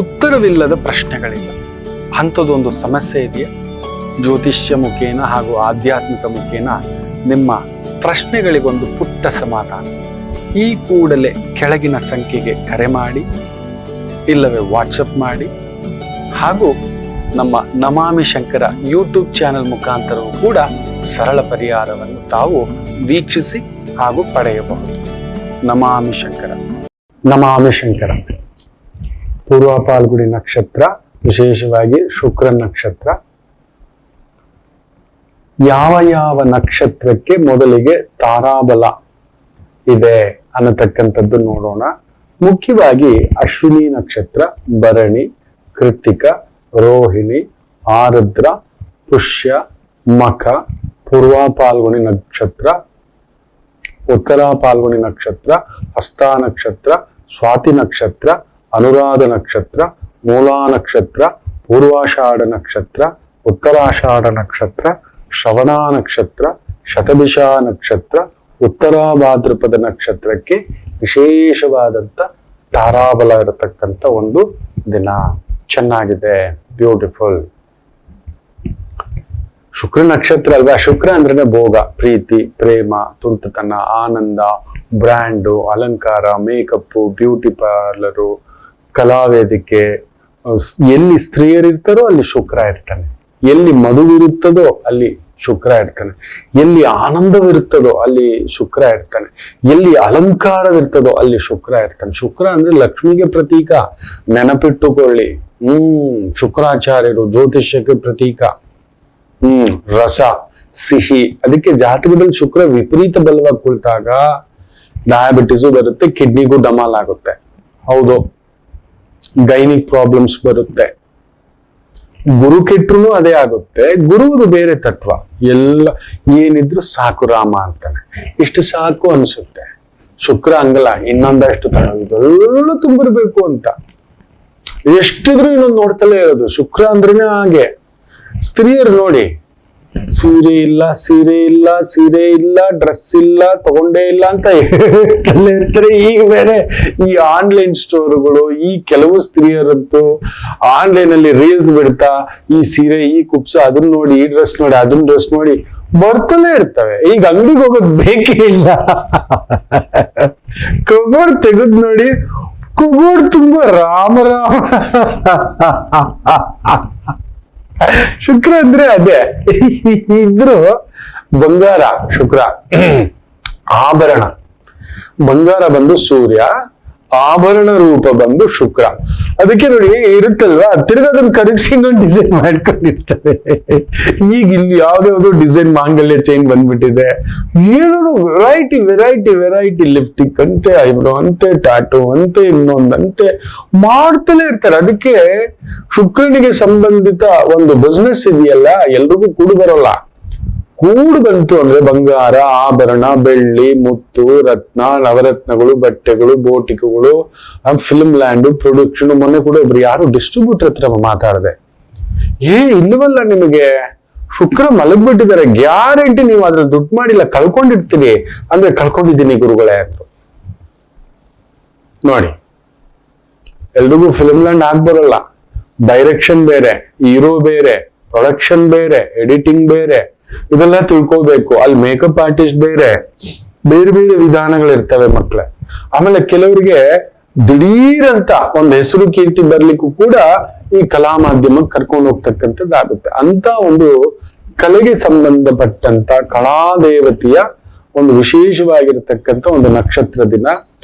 ಉತ್ತರವಿಲ್ಲದ ಪ್ರಶ್ನೆಗಳಿಲ್ಲ. ಅಂಥದ್ದೊಂದು ಸಮಸ್ಯೆ ಇದೆಯಾ? ಜ್ಯೋತಿಷ್ಯ ಮುಖೇನ ಹಾಗೂ ಆಧ್ಯಾತ್ಮಿಕ ಮುಖೇನ ನಿಮ್ಮ ಪ್ರಶ್ನೆಗಳಿಗೊಂದು ಪುಟ್ಟ ಸಮಾಧಾನ. ಈ ಕೂಡಲೇ ಕೆಳಗಿನ ಸಂಖ್ಯೆಗೆ ಕರೆ ಮಾಡಿ ಇಲ್ಲವೇ ವಾಟ್ಸಪ್ ಮಾಡಿ ಹಾಗೂ ನಮ್ಮ ನಮಾಮಿ ಶಂಕರ ಯೂಟ್ಯೂಬ್ ಚಾನೆಲ್ ಮುಖಾಂತರವೂ ಕೂಡ ಸರಳ ಪರಿಹಾರವನ್ನು ತಾವು ವೀಕ್ಷಿಸಿ ಹಾಗೂ ಪಡೆಯಬಹುದು. ನಮಾಮಿ ಶಂಕರ. ನಮಾಮಿ ಶಂಕರ ಪೂರ್ವ ಫಾಲ್ಗುಣಿ ನಕ್ಷತ್ರ, ವಿಶೇಷವಾಗಿ ಶುಕ್ರ ನಕ್ಷತ್ರ. ಯಾವ ನಕ್ಷತ್ರಕ್ಕೆ ಮೊದಲಿಗೆ ತಾರಾಬಲ ಇದೆ ಅನ್ನತಕ್ಕಂಥದ್ದು ನೋಡೋಣ. ಮುಖ್ಯವಾಗಿ ಅಶ್ವಿನಿ ನಕ್ಷತ್ರ, ಭರಣಿ, ಕೃತ್ತಿಕ, ರೋಹಿಣಿ, ಆರುದ್ರ, ಪುಷ್ಯ, ಮಖ, ಪೂರ್ವ ಫಾಲ್ಗುಣಿ ನಕ್ಷತ್ರ, ಉತ್ತರ ಫಾಲ್ಗುಣಿ ನಕ್ಷತ್ರ, ಹಸ್ತ ನಕ್ಷತ್ರ, ಸ್ವಾತಿ ನಕ್ಷತ್ರ, ಅನುರಾಧ ನಕ್ಷತ್ರ, ಮೂಲಾ ನಕ್ಷತ್ರ, ಪೂರ್ವಾಷಾಢ ನಕ್ಷತ್ರ, ಉತ್ತರಾಷಾಢ ನಕ್ಷತ್ರ, ಶ್ರವಣ ನಕ್ಷತ್ರ, ಶತಭಿಷ ನಕ್ಷತ್ರ, ಉತ್ತರ ಭಾದ್ರಪದ ನಕ್ಷತ್ರಕ್ಕೆ ವಿಶೇಷವಾದಂತ ತಾರಾಬಲ ಇರತಕ್ಕಂತ ಒಂದು ದಿನ. ಚೆನ್ನಾಗಿದೆ, ಬ್ಯೂಟಿಫುಲ್. ಶುಕ್ರ ನಕ್ಷತ್ರ ಅಲ್ವಾ? ಶುಕ್ರ ಅಂದ್ರೆ ಭೋಗ, ಪ್ರೀತಿ, ಪ್ರೇಮ, ತುಂಟತನ, ಆನಂದ, ಬ್ರ್ಯಾಂಡು, ಅಲಂಕಾರ, ಮೇಕಪ್, ಬ್ಯೂಟಿ ಪಾರ್ಲರು, ಕಲಾವೇದಿಕೆ. ಎಲ್ಲಿ ಸ್ತ್ರೀಯರಿರ್ತಾರೋ ಅಲ್ಲಿ ಶುಕ್ರ ಇರ್ತಾನೆ, ಎಲ್ಲಿ ಮದುವಿರುತ್ತದೋ ಅಲ್ಲಿ ಶುಕ್ರ ಇರ್ತಾನೆ, ಎಲ್ಲಿ ಆನಂದವಿರುತ್ತದೋ ಅಲ್ಲಿ ಶುಕ್ರ ಇರ್ತಾನೆ, ಎಲ್ಲಿ ಅಲಂಕಾರವಿರ್ತದೋ ಅಲ್ಲಿ ಶುಕ್ರ ಇರ್ತಾನೆ. ಶುಕ್ರ ಅಂದ್ರೆ ಲಕ್ಷ್ಮಿಗೆ ಪ್ರತೀಕ, ನೆನಪಿಟ್ಟುಕೊಳ್ಳಿ. ಶುಕ್ರಾಚಾರ್ಯರು ಜ್ಯೋತಿಷ್ಯಕ್ಕೆ ಪ್ರತೀಕ. ರಸ, ಸಿಹಿ. ಅದಕ್ಕೆ ಜಾತಕದಲ್ಲಿ ಶುಕ್ರ ವಿಪರೀತ ಬಲವಾಗಿ ಕುಳಿತಾಗ ಡಯಾಬಿಟಿಸು ಬರುತ್ತೆ, ಕಿಡ್ನಿಗೂ ಡಮಾಲ್ ಆಗುತ್ತೆ. ಹೌದು, ಗೈನಿಕ್ ಪ್ರಾಬ್ಲಮ್ಸ್ ಬರುತ್ತೆ. ಗುರು ಕೆಟ್ಟರು ಅದೇ ಆಗುತ್ತೆ. ಗುರುವುದು ಬೇರೆ ತತ್ವ. ಎಲ್ಲ ಏನಿದ್ರು ಸಾಕು ರಾಮ ಅಂತಾನೆ, ಇಷ್ಟು ಸಾಕು ಅನ್ಸುತ್ತೆ. ಶುಕ್ರ ಹಂಗಲ್ಲ, ಇನ್ನೊಂದಷ್ಟು ಇದೆಲ್ಲ ತುಂಬಿರ್ಬೇಕು ಅಂತ ಎಷ್ಟಿದ್ರು ಇನ್ನೊಂದು ನೋಡ್ತಲೇ ಇರೋದು. ಶುಕ್ರ ಅಂದ್ರೇನೆ ಹಾಗೆ. ಸ್ತ್ರೀಯರು ನೋಡಿ, ಸೀರೆ ಇಲ್ಲ, ಸೀರೆ ಇಲ್ಲ, ಸೀರೆ ಇಲ್ಲ, ಡ್ರೆಸ್ ಇಲ್ಲ, ತಗೊಂಡೇ ಇಲ್ಲ ಅಂತ ಹೇಳ್ತಲೇ ಇರ್ತಾರೆ. ಈಗ ಬೇರೆ ಈ ಆನ್ಲೈನ್ ಸ್ಟೋರ್ಗಳು, ಈ ಕೆಲವು ಸ್ತ್ರೀಯರಂತೂ ಆನ್ಲೈನ್ ಅಲ್ಲಿ ರೀಲ್ಸ್ ಬಿಡ್ತಾ ಈ ಸೀರೆ, ಈ ಕುಪ್ಸ, ಅದನ್ನ ನೋಡಿ, ಈ ಡ್ರೆಸ್ ನೋಡಿ, ಅದನ್ನ ಡ್ರೆಸ್ ನೋಡಿ ಬರ್ತಲೇ ಇರ್ತವೆ. ಈಗ ಅಂಗಡಿಗೆ ಹೋಗೋದು ಬೇಕೇ ಇಲ್ಲ. ಕಬೋರ್ಡ್ ತೆಗೆದ್ ನೋಡಿ, ಕಬೋರ್ಡ್ ತುಂಬಾ ರಾಮ ರಾಮ. ಶುಕ್ರ ಅಂದ್ರೆ ಅದೇ. ಇದ್ರು ಬಂಗಾರ ಶುಕ್ರ, ಆಭರಣ. ಬಂಗಾರ ಬಂದು ಸೂರ್ಯ, ಆಭರಣ ರೂಪ ಬಂದು ಶುಕ್ರ. ಅದಕ್ಕೆ ನೋಡಿ ಇರುತ್ತಲ್ವಾ, ತಿರ್ಗ ಅದನ್ನ ಕರಗಿಸಿ ಇನ್ನೊಂದು ಡಿಸೈನ್ ಮಾಡ್ಕೊಂಡಿರ್ತಾರೆ. ಈಗ ಇಲ್ಲಿ ಯಾವ್ದಾವ್ದು ಡಿಸೈನ್ ಮಾಂಗಲ್ಯ ಚೈನ್ ಬಂದ್ಬಿಟ್ಟಿದೆ. ಏನೋ ವೆರೈಟಿ ವೆರೈಟಿ ವೆರೈಟಿ, ಲಿಪ್ಟಿಕ್ ಅಂತೆ, ಐಬ್ರೋ ಅಂತೆ, ಟ್ಯಾಟೂ ಅಂತೆ, ಇನ್ನೊಂದಂತೆ ಮಾಡ್ತಲೇ ಇರ್ತಾರೆ. ಅದಕ್ಕೆ ಶುಕ್ರನಿಗೆ ಸಂಬಂಧಿತ ಒಂದು ಬಿಸ್ನೆಸ್ ಇದೆಯಲ್ಲ, ಎಲ್ರಿಗೂ ಕೂಡು ಬರೋಲ್ಲ. ಕೂಡು ಬಂತು ಅಂದ್ರೆ ಬಂಗಾರ, ಆಭರಣ, ಬೆಳ್ಳಿ, ಮುತ್ತು, ರತ್ನ, ನವರತ್ನಗಳು, ಬಟ್ಟೆಗಳು, ಬೋಟಿಕಗಳು, ಫಿಲ್ಮ್ ಲ್ಯಾಂಡ್, ಪ್ರೊಡಕ್ಷನ್. ಮೊನ್ನೆ ಕೂಡ ಒಬ್ರು ಯಾರು ಡಿಸ್ಟ್ರಿಬ್ಯೂಟರ್ ಹತ್ರ ಮಾತಾಡಿದೆ, ಇಲ್ಲವಲ್ಲ ನಿಮಗೆ ಶುಕ್ರ ಮಲಗ್ಬಿಟ್ಟಿದ್ದಾರೆ, ಗ್ಯಾರಂಟಿ ನೀವು ಅದ್ರ ದುಡ್ಡು ಮಾಡಿಲ್ಲ, ಕಳ್ಕೊಂಡಿರ್ತೀರಿ ಅಂದ್ರೆ. ಕಳ್ಕೊಂಡಿದ್ದೀನಿ ಗುರುಗಳೇ ಅಂದ್ರು. ನೋಡಿ, ಎಲ್ರಿಗೂ ಫಿಲ್ಮ್ ಲ್ಯಾಂಡ್ ಆಗ್ಬರಲ್ಲ. ಡೈರೆಕ್ಷನ್ ಬೇರೆ, ಹೀರೋ ಬೇರೆ, ಪ್ರೊಡಕ್ಷನ್ ಬೇರೆ, ಎಡಿಟಿಂಗ್ ಬೇರೆ, ಇದೆಲ್ಲ ತಿಳ್ಕೋಬೇಕು. ಅಲ್ಲಿ ಮೇಕಪ್ ಆರ್ಟಿಸ್ಟ್ ಬೇರೆ, ಬೇರೆ ಬೇರೆ ವಿಧಾನಗಳಿರ್ತವೆ ಮಕ್ಳೇ. ಆಮೇಲೆ ಕೆಲವರಿಗೆ ದಿಢೀರಂತ ಒಂದು ಹೆಸರು ಕೀರ್ತಿ ಬರ್ಲಿಕ್ಕೂ ಕೂಡ ಈ ಕಲಾ ಮಾಧ್ಯಮಕ್ಕೆ ಕರ್ಕೊಂಡು ಹೋಗ್ತಕ್ಕಂಥದ್ದಾಗುತ್ತೆ. ಅಂತ ಒಂದು ಕಲೆಗೆ ಸಂಬಂಧಪಟ್ಟಂತ ಕಲಾದೇವತೆಯ ಒಂದು ವಿಶೇಷವಾಗಿರತಕ್ಕಂಥ ಒಂದು ನಕ್ಷತ್ರ ದಿನ.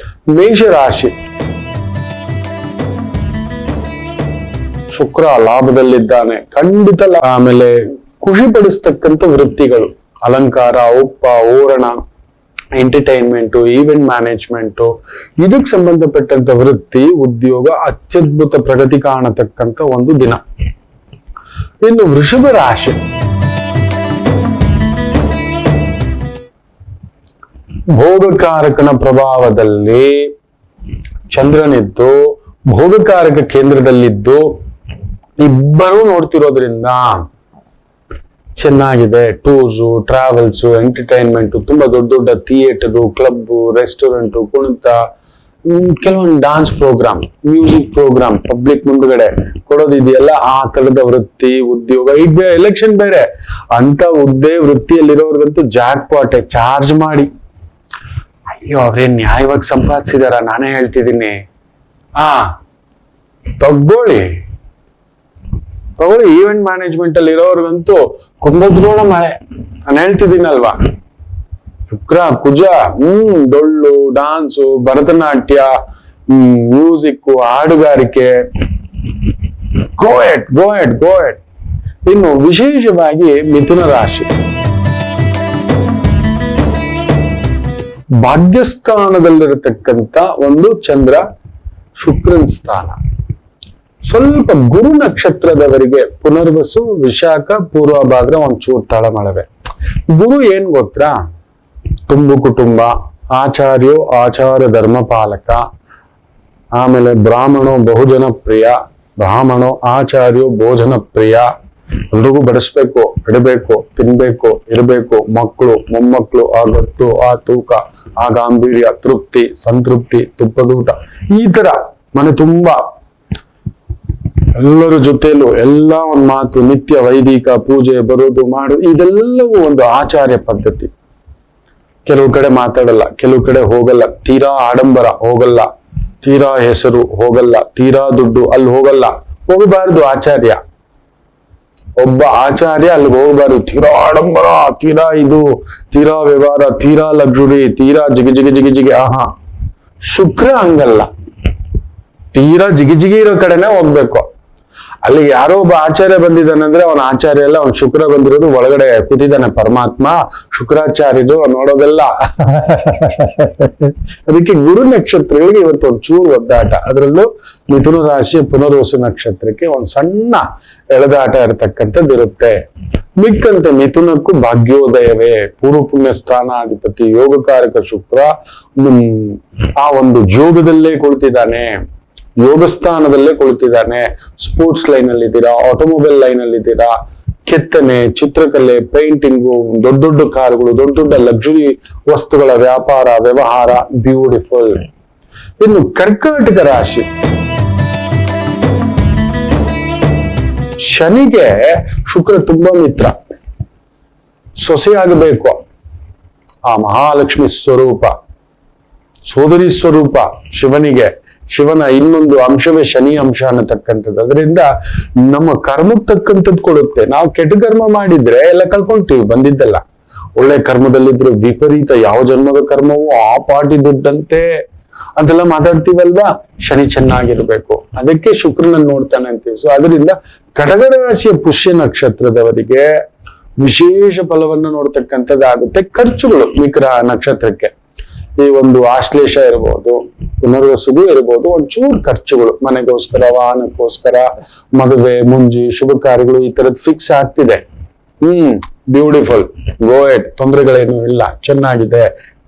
ಮೇಷರಾಶಿ, ಶುಕ್ರ ಲಾಭದಲ್ಲಿದ್ದಾನೆ, ಖಂಡಿತ. ಆಮೇಲೆ ಖುಷಿ ಪಡಿಸ್ತಕ್ಕಂಥ ವೃತ್ತಿಗಳು, ಅಲಂಕಾರ, ಉಪ್ಪ, ಓರಣ, ಎಂಟರ್ಟೈನ್ಮೆಂಟ್, ಈವೆಂಟ್ ಮ್ಯಾನೇಜ್ಮೆಂಟ್, ಇದಕ್ಕೆ ಸಂಬಂಧಪಟ್ಟಂತ ವೃತ್ತಿ, ಉದ್ಯೋಗ ಅತ್ಯದ್ಭುತ ಪ್ರಗತಿ ಕಾಣತಕ್ಕಂಥ ಒಂದು ದಿನ. ಇನ್ನು ವೃಷಭ ರಾಶಿ, ಭೋಗಕಾರಕನ ಪ್ರಭಾವದಲ್ಲಿ ಚಂದ್ರನಿದ್ದು ಭೋಗಕಾರಕ ಕೇಂದ್ರದಲ್ಲಿದ್ದು ಇಬ್ಬರೂ ನೋಡ್ತಿರೋದ್ರಿಂದ ಚೆನ್ನಾಗಿದೆ. ಟೂರ್ಸು, ಟ್ರಾವೆಲ್ಸು, ಎಂಟರ್ಟೈನ್ಮೆಂಟ್, ತುಂಬಾ ದೊಡ್ಡ ದೊಡ್ಡ ಥಿಯೇಟರು, ಕ್ಲಬ್, ರೆಸ್ಟೋರೆಂಟ್, ಕುಣಿತ, ಕೆಲವೊಂದು dance program, music program public ಮುಂದ್ಗಡೆ ಕೊಡೋದಿದೆಯಲ್ಲ, ಆ ತರದ ವೃತ್ತಿ, ಉದ್ಯೋಗ. ಈಗ ಎಲೆಕ್ಷನ್ ಬೇರೆ, ಅಂತ ಹುದ್ದೆ ವೃತ್ತಿಯಲ್ಲಿರೋರ್ಗಂತೂ ಜಾಕ್ ಪಾಟೆ. ಚಾರ್ಜ್ ಮಾಡಿ ಅಯ್ಯೋ ಅವ್ರೇನ್ ನ್ಯಾಯವಾಗಿ ಸಂಪಾದಿಸಿದಾರ, ನಾನೇ ಹೇಳ್ತಿದ್ದೀನಿ. ತಗೊಳ್ಳಿ ಈವೆಂಟ್ ಮ್ಯಾನೇಜ್ಮೆಂಟ್ ಅಲ್ಲಿ ಇರೋರ್ಗಂತೂ ಕುಂಭದ್ರೋಣ ಮಳೆ. ನಾನು ಹೇಳ್ತಿದ್ದೀನಲ್ವಾ, ಶುಕ್ರ ಕುಜ, ಡೊಳ್ಳು, ಡಾನ್ಸು, ಭರತನಾಟ್ಯ, ಮ್ಯೂಸಿಕ್, ಹಾಡುಗಾರಿಕೆ, ಗೋ ಎಟ್. ಇನ್ನು ವಿಶೇಷವಾಗಿ ಮಿಥುನ ರಾಶಿ ಭಾಗ್ಯಸ್ಥಾನದಲ್ಲಿರತಕ್ಕಂತ ಒಂದು ಚಂದ್ರ ಶುಕ್ರನ್ ಸ್ಥಾನ. ಸ್ವಲ್ಪ ಗುರು ನಕ್ಷತ್ರದವರಿಗೆ ಪುನರ್ವಸು, ವಿಶಾಖ, ಪೂರ್ವಭಾದ್ರ ಒಂಚೂರು ತಳಮಳವೆ. ಗುರು ಏನ್ ಗೊತ್ತಾ, ತುಂಬು ಕುಟುಂಬ, ಆಚಾರ್ಯೋ ಆಚಾರ ಧರ್ಮ ಪಾಲಕ, ಆಮೇಲೆ ಬ್ರಾಹ್ಮಣೋ ಬಹುಜನ ಪ್ರಿಯ, ಬ್ರಾಹ್ಮಣೋ ಆಚಾರ್ಯೋ ಭೋಜನ ಪ್ರಿಯ. ಎಲ್ರಿಗೂ ಬಡಿಸ್ಬೇಕು, ಇಡಬೇಕು, ತಿನ್ಬೇಕು, ಇರಬೇಕು, ಮಕ್ಕಳು ಮೊಮ್ಮಕ್ಕಳು, ಆ ಗತ್ತು, ಆ ತೂಕ, ಆ ಗಾಂಭೀರ್ಯ, ತೃಪ್ತಿ, ಸಂತೃಪ್ತಿ, ತುಪ್ಪದೂಟ, ಈ ತರ ಮನೆ ತುಂಬಾ ಎಲ್ಲರ ಜೊತೆಯಲ್ಲೂ ಎಲ್ಲ ಒಂದ್ ಮಾತು, ನಿತ್ಯ ವೈದಿಕ ಪೂಜೆ, ಬರೋದು ಮಾಡೋದು, ಇದೆಲ್ಲವೂ ಒಂದು ಆಚಾರ್ಯ ಪದ್ಧತಿ. ಕೆಲವು ಕಡೆ ಮಾತಾಡಲ್ಲ, ಕೆಲವು ಕಡೆ ಹೋಗಲ್ಲ, ತೀರಾ ಆಡಂಬರ ಹೋಗಲ್ಲ, ತೀರಾ ಹೆಸರು ಹೋಗಲ್ಲ, ತೀರಾ ದುಡ್ಡು ಅಲ್ಲಿ ಹೋಗಲ್ಲ, ಹೋಗಬಾರದು. ಆಚಾರ್ಯ ಒಬ್ಬ ಆಚಾರ್ಯ ಅಲ್ಲಿಗೆ ಹೋಗಬಾರದು. ತೀರಾ ಆಡಂಬರ, ತೀರಾ ಇದು, ತೀರಾ ವ್ಯವಹಾರ, ತೀರಾ ಲಗ್ಸುರಿ, ತೀರಾ ಜಿಗಿ. ಶುಕ್ರ ಹಂಗಲ್ಲ, ತೀರಾ ಜಿಗಿ ಇರೋ ಕಡೆನೆ ಹೋಗ್ಬೇಕು. ಅಲ್ಲಿ ಯಾರೋ ಒಬ್ಬ ಆಚಾರ್ಯ ಬಂದಿದ್ದಾನಂದ್ರೆ ಅವನ ಆಚಾರ್ಯ ಎಲ್ಲ ಅವ್ನ ಶುಕ್ರ ಬಂದಿರೋದು ಒಳಗಡೆ ಕೂತಿದ್ದಾನೆ ಪರಮಾತ್ಮ, ಶುಕ್ರಾಚಾರ್ಯರು ನೋಡೋದೆಲ್ಲ. ಅದಕ್ಕೆ ಗುರು ನಕ್ಷತ್ರಗಳಿಗೆ ಇವತ್ತು ಒಂದು ಚೂರು ಒದ್ದಾಟ. ಅದರಲ್ಲೂ ಮಿಥುನ ರಾಶಿಯ ಪುನರ್ವಸು ನಕ್ಷತ್ರಕ್ಕೆ ಒಂದು ಸಣ್ಣ ಎಳೆದಾಟ ಇರತಕ್ಕಂಥದ್ದು ಇರುತ್ತೆ. ಮಿಕ್ಕಂತೆ ಮಿಥುನಕ್ಕೂ ಭಾಗ್ಯೋದಯವೇ. ಪೂರ್ವ ಪುಣ್ಯ ಸ್ಥಾನಾಧಿಪತಿ ಯೋಗಕಾರಕ ಶುಕ್ರ ಆ ಒಂದು ಯೋಗದಲ್ಲೇ ಕುಳಿತಿದ್ದಾನೆ, ಯೋಗ ಸ್ಥಾನದಲ್ಲೇ ಕುಳಿತಿದ್ದಾನೆ. ಸ್ಪೋರ್ಟ್ಸ್ ಲೈನ್ ಅಲ್ಲಿ ಇದ್ದೀರಾ, ಆಟೋಮೊಬೈಲ್ ಲೈನ್ ಅಲ್ಲಿ ಇದ್ದೀರಾ, ಕೆತ್ತನೆ, ಚಿತ್ರಕಲೆ, ಪೇಂಟಿಂಗು, ದೊಡ್ಡ ದೊಡ್ಡ ಕಾರುಗಳು, ದೊಡ್ಡ ದೊಡ್ಡ ಲಕ್ಸುರಿ ವಸ್ತುಗಳ ವ್ಯಾಪಾರ ವ್ಯವಹಾರ, ಬ್ಯೂಟಿಫುಲ್. ಇನ್ನು ಕರ್ಕಾಟಕ ರಾಶಿ, ಶನಿಗೆ ಶುಕ್ರ ತುಂಬಾ ಮಿತ್ರ, ಸೊಸೆಯಾಗಬೇಕು. ಆ ಮಹಾಲಕ್ಷ್ಮಿ ಸ್ವರೂಪ, ಸೋದರಿ ಸ್ವರೂಪ ಶಿವನಿಗೆ. ಶಿವನ ಇನ್ನೊಂದು ಅಂಶವೇ ಶನಿ ಅಂಶ ಅನ್ನತಕ್ಕಂಥದ್ದು. ಅದರಿಂದ ನಮ್ಮ ಕರ್ಮಕ್ಕೆ ತಕ್ಕಂಥದ್ದು ಕೊಡುತ್ತೆ. ನಾವು ಕೆಟ್ಟ ಕರ್ಮ ಮಾಡಿದ್ರೆ ಎಲ್ಲ ಕಳ್ಕೊಂತೀವಿ ಬಂದಿದ್ದಲ್ಲ. ಒಳ್ಳೆ ಕರ್ಮದಲ್ಲಿದ್ರೆ ವಿಪರೀತ, ಯಾವ ಜನ್ಮದ ಕರ್ಮವೂ ಆ ಪಾಟಿ ದುಡ್ಡಂತೆ ಅಂತೆಲ್ಲ ಮಾತಾಡ್ತೀವಲ್ವಾ. ಶನಿ ಚೆನ್ನಾಗಿರ್ಬೇಕು, ಅದಕ್ಕೆ ಶುಕ್ರನನ್ನು ನೋಡ್ತಾನೆ ಅಂತೀವಿ. ಸೊ ಅದರಿಂದ ಕಟಕ ರಾಶಿಯ ಪುಷ್ಯ ನಕ್ಷತ್ರದವರಿಗೆ ವಿಶೇಷ ಫಲವನ್ನು ನೋಡ್ತಕ್ಕಂಥದ್ದಾಗುತ್ತೆ. ಖರ್ಚುಗಳು ಮಿಕ್ರ ನಕ್ಷತ್ರಕ್ಕೆ ಈ ಒಂದು ಆಶ್ಲೇಷ ಇರ್ಬೋದು, ಪುನರ್ವಸುಗೂ ಇರ್ಬೋದು, ಒಂಚೂರು ಖರ್ಚುಗಳು ಮನೆಗೋಸ್ಕರ, ವಾಹನಕ್ಕೋಸ್ಕರ, ಮದುವೆ, ಮುಂಜಿ, ಶುಭ ಕಾರ್ಯಗಳು ಈ ತರದ್ ಫಿಕ್ಸ್ ಆಗ್ತಿದೆ. ಬ್ಯೂಟಿಫುಲ್, ಗೋ ಎಟ್, ತೊಂದರೆಗಳೇನು ಇಲ್ಲ, ಚೆನ್ನಾಗಿದೆ.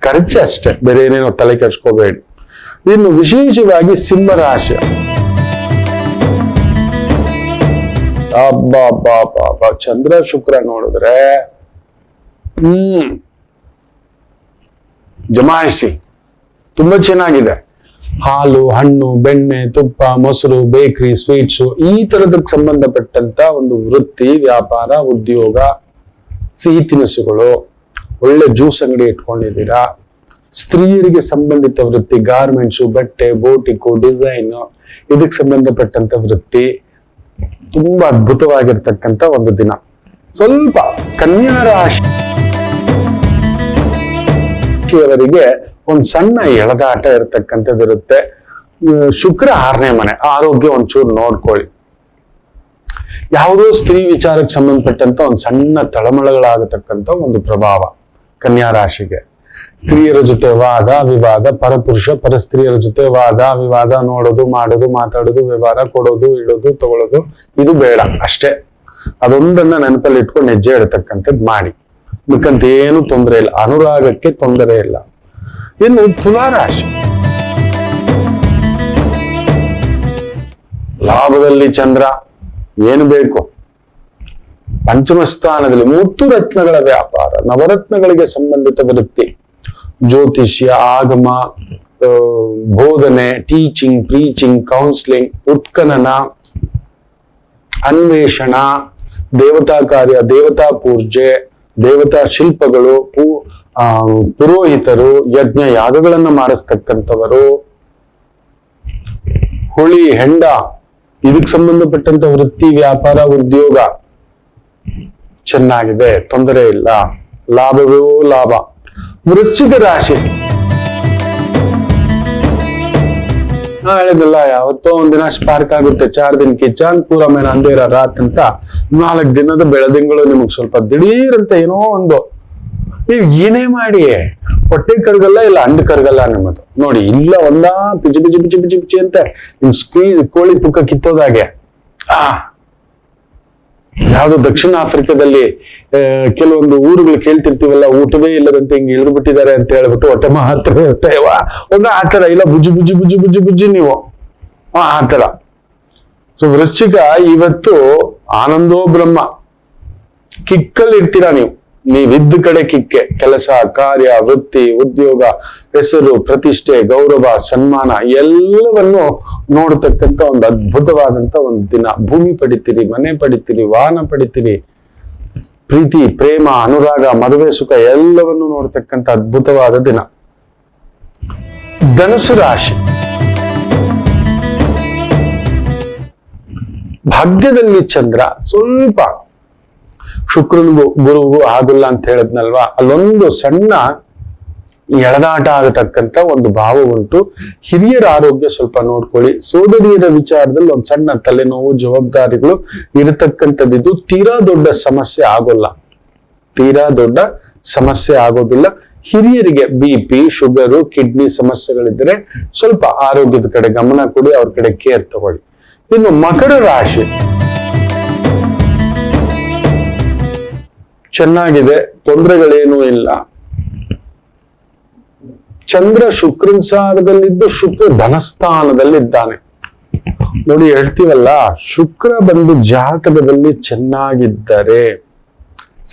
ಖರ್ಚು ಅಷ್ಟೇ, ಬೇರೆ ಏನೇನೋ ತಲೆ ಕೆಡ್ಸ್ಕೋಬೇಡಿ. ಇನ್ನು ವಿಶೇಷವಾಗಿ ಸಿಂಹ ರಾಶಿ, ಚಂದ್ರ ಶುಕ್ರ ನೋಡಿದ್ರೆ ಜಮಾಯಿಸಿ ತುಂಬಾ ಚೆನ್ನಾಗಿದೆ. ಹಾಲು, ಹಣ್ಣು, ಬೆಣ್ಣೆ, ತುಪ್ಪ, ಮೊಸರು, ಬೇಕರಿ, ಸ್ವೀಟ್ಸು, ಈ ತರದಕ್ಕೆ ಸಂಬಂಧಪಟ್ಟಂತ ಒಂದು ವೃತ್ತಿ, ವ್ಯಾಪಾರ, ಉದ್ಯೋಗ, ಸಿಹಿ ತಿನಿಸುಗಳು, ಒಳ್ಳೆ ಜ್ಯೂಸ್ ಅಂಗಡಿ ಇಟ್ಕೊಂಡಿದ್ದೀರಾ. ಸ್ತ್ರೀಯರಿಗೆ ಸಂಬಂಧಿತ ವೃತ್ತಿ, ಗಾರ್ಮೆಂಟ್ಸು, ಬಟ್ಟೆ, ಬೋಟಿಕ್ಕು, ಡಿಸೈನ್, ಇದಕ್ಕೆ ಸಂಬಂಧಪಟ್ಟಂತ ವೃತ್ತಿ, ತುಂಬಾ ಅದ್ಭುತವಾಗಿರ್ತಕ್ಕಂಥ ಒಂದು ದಿನ. ಸ್ವಲ್ಪ ಕನ್ಯಾ ರಾಶಿಯವರಿಗೆ ಒಂದ್ ಸಣ್ಣ ಎಳೆದಾಟ ಇರತಕ್ಕಂಥದ್ದು ಇರುತ್ತೆ. ಶುಕ್ರ 6ನೇ ಮನೆ, ಆರೋಗ್ಯ ಒಂಚೂರು ನೋಡ್ಕೊಳ್ಳಿ. ಯಾವುದೋ ಸ್ತ್ರೀ ವಿಚಾರಕ್ಕೆ ಸಂಬಂಧಪಟ್ಟಂತ ಒಂದ್ ಸಣ್ಣ ತಳಮಳಗಳಾಗತಕ್ಕಂಥ ಒಂದು ಪ್ರಭಾವ ಕನ್ಯಾ ರಾಶಿಗೆ. ಸ್ತ್ರೀಯರ ಜೊತೆ ವಾದ ವಿವಾದ, ಪರಪುರುಷ ಪರಸ್ತ್ರೀಯರ ಜೊತೆ ವಾದ ವಿವಾದ, ನೋಡೋದು, ಮಾಡೋದು, ಮಾತಾಡೋದು, ವ್ಯವಹಾರ, ಕೊಡೋದು, ಇಡೋದು, ತಗೊಳ್ಳೋದು, ಇದು ಬೇಡ ಅಷ್ಟೇ. ಅದೊಂದನ್ನ ನೆನಪಲ್ಲಿ ಇಟ್ಕೊಂಡು ಹೆಜ್ಜೆ ಇಡತಕ್ಕಂಥದ್ದು ಮಾಡಿ. ಬೇಕಂತ ಏನು ತೊಂದರೆ ಇಲ್ಲ, ಅನುರಾಗಕ್ಕೆ ತೊಂದರೆ ಇಲ್ಲ. ಇನ್ನು ತುಲಾರಾಶಿ, ಲಾಭದಲ್ಲಿ ಚಂದ್ರ, ಏನು ಬೇಕು. ಪಂಚಮ ಸ್ಥಾನದಲ್ಲಿ ಮುತ್ತು ರತ್ನಗಳ ವ್ಯಾಪಾರ, ನವರತ್ನಗಳಿಗೆ ಸಂಬಂಧಿತ ವೃತ್ತಿ, ಜ್ಯೋತಿಷ್ಯ, ಆಗಮ, ಬೋಧನೆ, ಟೀಚಿಂಗ್, ಪ್ರೀಚಿಂಗ್, ಕೌನ್ಸಿಲಿಂಗ್, ಉತ್ಖನನ, ಅನ್ವೇಷಣ, ದೇವತಾ ಕಾರ್ಯ, ದೇವತಾ ಪೂಜೆ, ದೇವತಾ ಶಿಲ್ಪಗಳು, ಪುರೋಹಿತರು, ಯಜ್ಞ ಯಾಗಗಳನ್ನ ಮಾಡಿಸ್ತಕ್ಕಂಥವರು, ಹುಳಿ ಹೆಂಡ, ಇದಕ್ಕೆ ಸಂಬಂಧಪಟ್ಟಂತ ವೃತ್ತಿ, ವ್ಯಾಪಾರ, ಉದ್ಯೋಗ ಚೆನ್ನಾಗಿದೆ, ತೊಂದರೆ ಇಲ್ಲ, ಲಾಭವೋ ಲಾಭ. ವೃಶ್ಚಿಕ ರಾಶಿ ಹೇಳಿದಲ್ಲ, ಯಾವತ್ತೋ ಒಂದಿನ ಸ್ಪಾರ್ಕ್ ಆಗುತ್ತೆ, 4 ದಿನ ಕಿ ಚಾಂದ್ ಪೂರ ಮೇನ ಅಂಧೇರ ರಾತ್ ಅಂತ. 4 ದಿನದ ಬೆಳದಿಂಗಳು ನಿಮಗ್ ಸ್ವಲ್ಪ ದಿಢೀರ್ ಅಂತ ಏನೋ ಒಂದು, ನೀವ್ ಏನೇ ಮಾಡಿ ಹೊಟ್ಟೆ ಕರ್ಗಲ್ಲ, ಇಲ್ಲ ಅಂಡ್ ಕರ್ಗಲ್ಲ ನಿಮ್ಮದು. ನೋಡಿ, ಇಲ್ಲ ಒಂದ ಪಿಚಿ ಪಿಚಿ ಪಿಚಿ ಪಿಚಿ ಪಿಚಿ ಅಂತ ನಿಮ್ ಸ್ಕ್ವೀಸ್ ಕೋಳಿ ಪುಕ್ಕ ಕಿತ್ತೋದಾಗೆ. ಯಾವ್ದು ದಕ್ಷಿಣ ಆಫ್ರಿಕಾದಲ್ಲಿ ಕೆಲವೊಂದು ಊರುಗಳು ಕೇಳ್ತಿರ್ತೀವಲ್ಲ, ಊಟವೇ ಇಲ್ಲದಂತೆ ಹಿಂಗ್ ಇಳಿದು ಬಿಟ್ಟಿದ್ದಾರೆ ಅಂತ ಹೇಳ್ಬಿಟ್ಟು ಹೊಟ್ಟೆ ಮಾತ್ರ ಇರ್ತೇವ ಒಂದ ಆತರ, ಇಲ್ಲ ಬುಜ್ಜಿ ಬುಜ್ಜಿ ಬುಜ್ಜಿ ಬುಜ್ಜಿ ಬುಜ್ಜಿ ನೀವು ಆತರ. ಸೊ ವೃಶ್ಚಿಕ ಇವತ್ತು ಆನಂದೋ ಬ್ರಹ್ಮ, ಕಿಕ್ಕಲ್ಲಿ ಇರ್ತೀರಾ ನೀವು. ನೀವಿದ್ದ ಕಡೆ ಕಿಕ್ಕೆ, ಕೆಲಸ, ಕಾರ್ಯ, ವೃತ್ತಿ, ಉದ್ಯೋಗ, ಹೆಸರು, ಪ್ರತಿಷ್ಠೆ, ಗೌರವ, ಸನ್ಮಾನ ಎಲ್ಲವನ್ನು ನೋಡ್ತಕ್ಕಂಥ ಒಂದು ಅದ್ಭುತವಾದಂತ ಒಂದು ದಿನ. ಭೂಮಿ ಪಡಿತೀರಿ, ಮನೆ ಪಡಿತೀರಿ, ವಾಹನ ಪಡಿತೀರಿ, ಪ್ರೀತಿ, ಪ್ರೇಮ, ಅನುರಾಗ, ಮದುವೆ, ಸುಖ ಎಲ್ಲವನ್ನು ನೋಡ್ತಕ್ಕಂಥ ಅದ್ಭುತವಾದ ದಿನ. ಧನುಸು ರಾಶಿ ಭಾಗ್ಯದಲ್ಲಿ ಚಂದ್ರ ಸ್ವಲ್ಪ ಶುಕ್ರನಿಗೂ ಗುರುಗೂ ಆಗಿಲ್ಲ ಅಂತ ಹೇಳಿದ್ನಲ್ವಾ, ಅಲ್ಲೊಂದು ಸಣ್ಣ ಎಳೆದಾಟ ಆಗತಕ್ಕಂತ ಒಂದು ಭಾವ ಉಂಟು. ಹಿರಿಯರ ಆರೋಗ್ಯ ಸ್ವಲ್ಪ ನೋಡ್ಕೊಳ್ಳಿ. ಸೋದರಿಯರ ವಿಚಾರದಲ್ಲಿ ಒಂದು ಸಣ್ಣ ತಲೆನೋವು, ಜವಾಬ್ದಾರಿಗಳು ಇರತಕ್ಕಂಥದ್ದು. ತೀರಾ ದೊಡ್ಡ ಸಮಸ್ಯೆ ಆಗೋಲ್ಲ, ತೀರಾ ದೊಡ್ಡ ಸಮಸ್ಯೆ ಆಗೋದಿಲ್ಲ. ಹಿರಿಯರಿಗೆ BP, ಶುಗರು, ಕಿಡ್ನಿ ಸಮಸ್ಯೆಗಳಿದ್ರೆ ಸ್ವಲ್ಪ ಆರೋಗ್ಯದ ಕಡೆ ಗಮನ ಕೊಡಿ, ಅವ್ರ ಕಡೆ ಕೇರ್ ತಗೊಳ್ಳಿ. ಇನ್ನು ಮಕರ ರಾಶಿ ಚೆನ್ನಾಗಿದೆ, ತೊಂದರೆಗಳೇನೂ ಇಲ್ಲ. ಚಂದ್ರ ಶುಕ್ರನ ಸಾರದಲ್ಲಿದ್ದು ಶುಕ್ರ ಧನಸ್ಥಾನದಲ್ಲಿದ್ದಾನೆ. ನೋಡಿ, ಹೇಳ್ತೀವಲ್ಲ, ಶುಕ್ರ ಬಂದು ಜಾತಕದಲ್ಲಿ ಚೆನ್ನಾಗಿದ್ದರೆ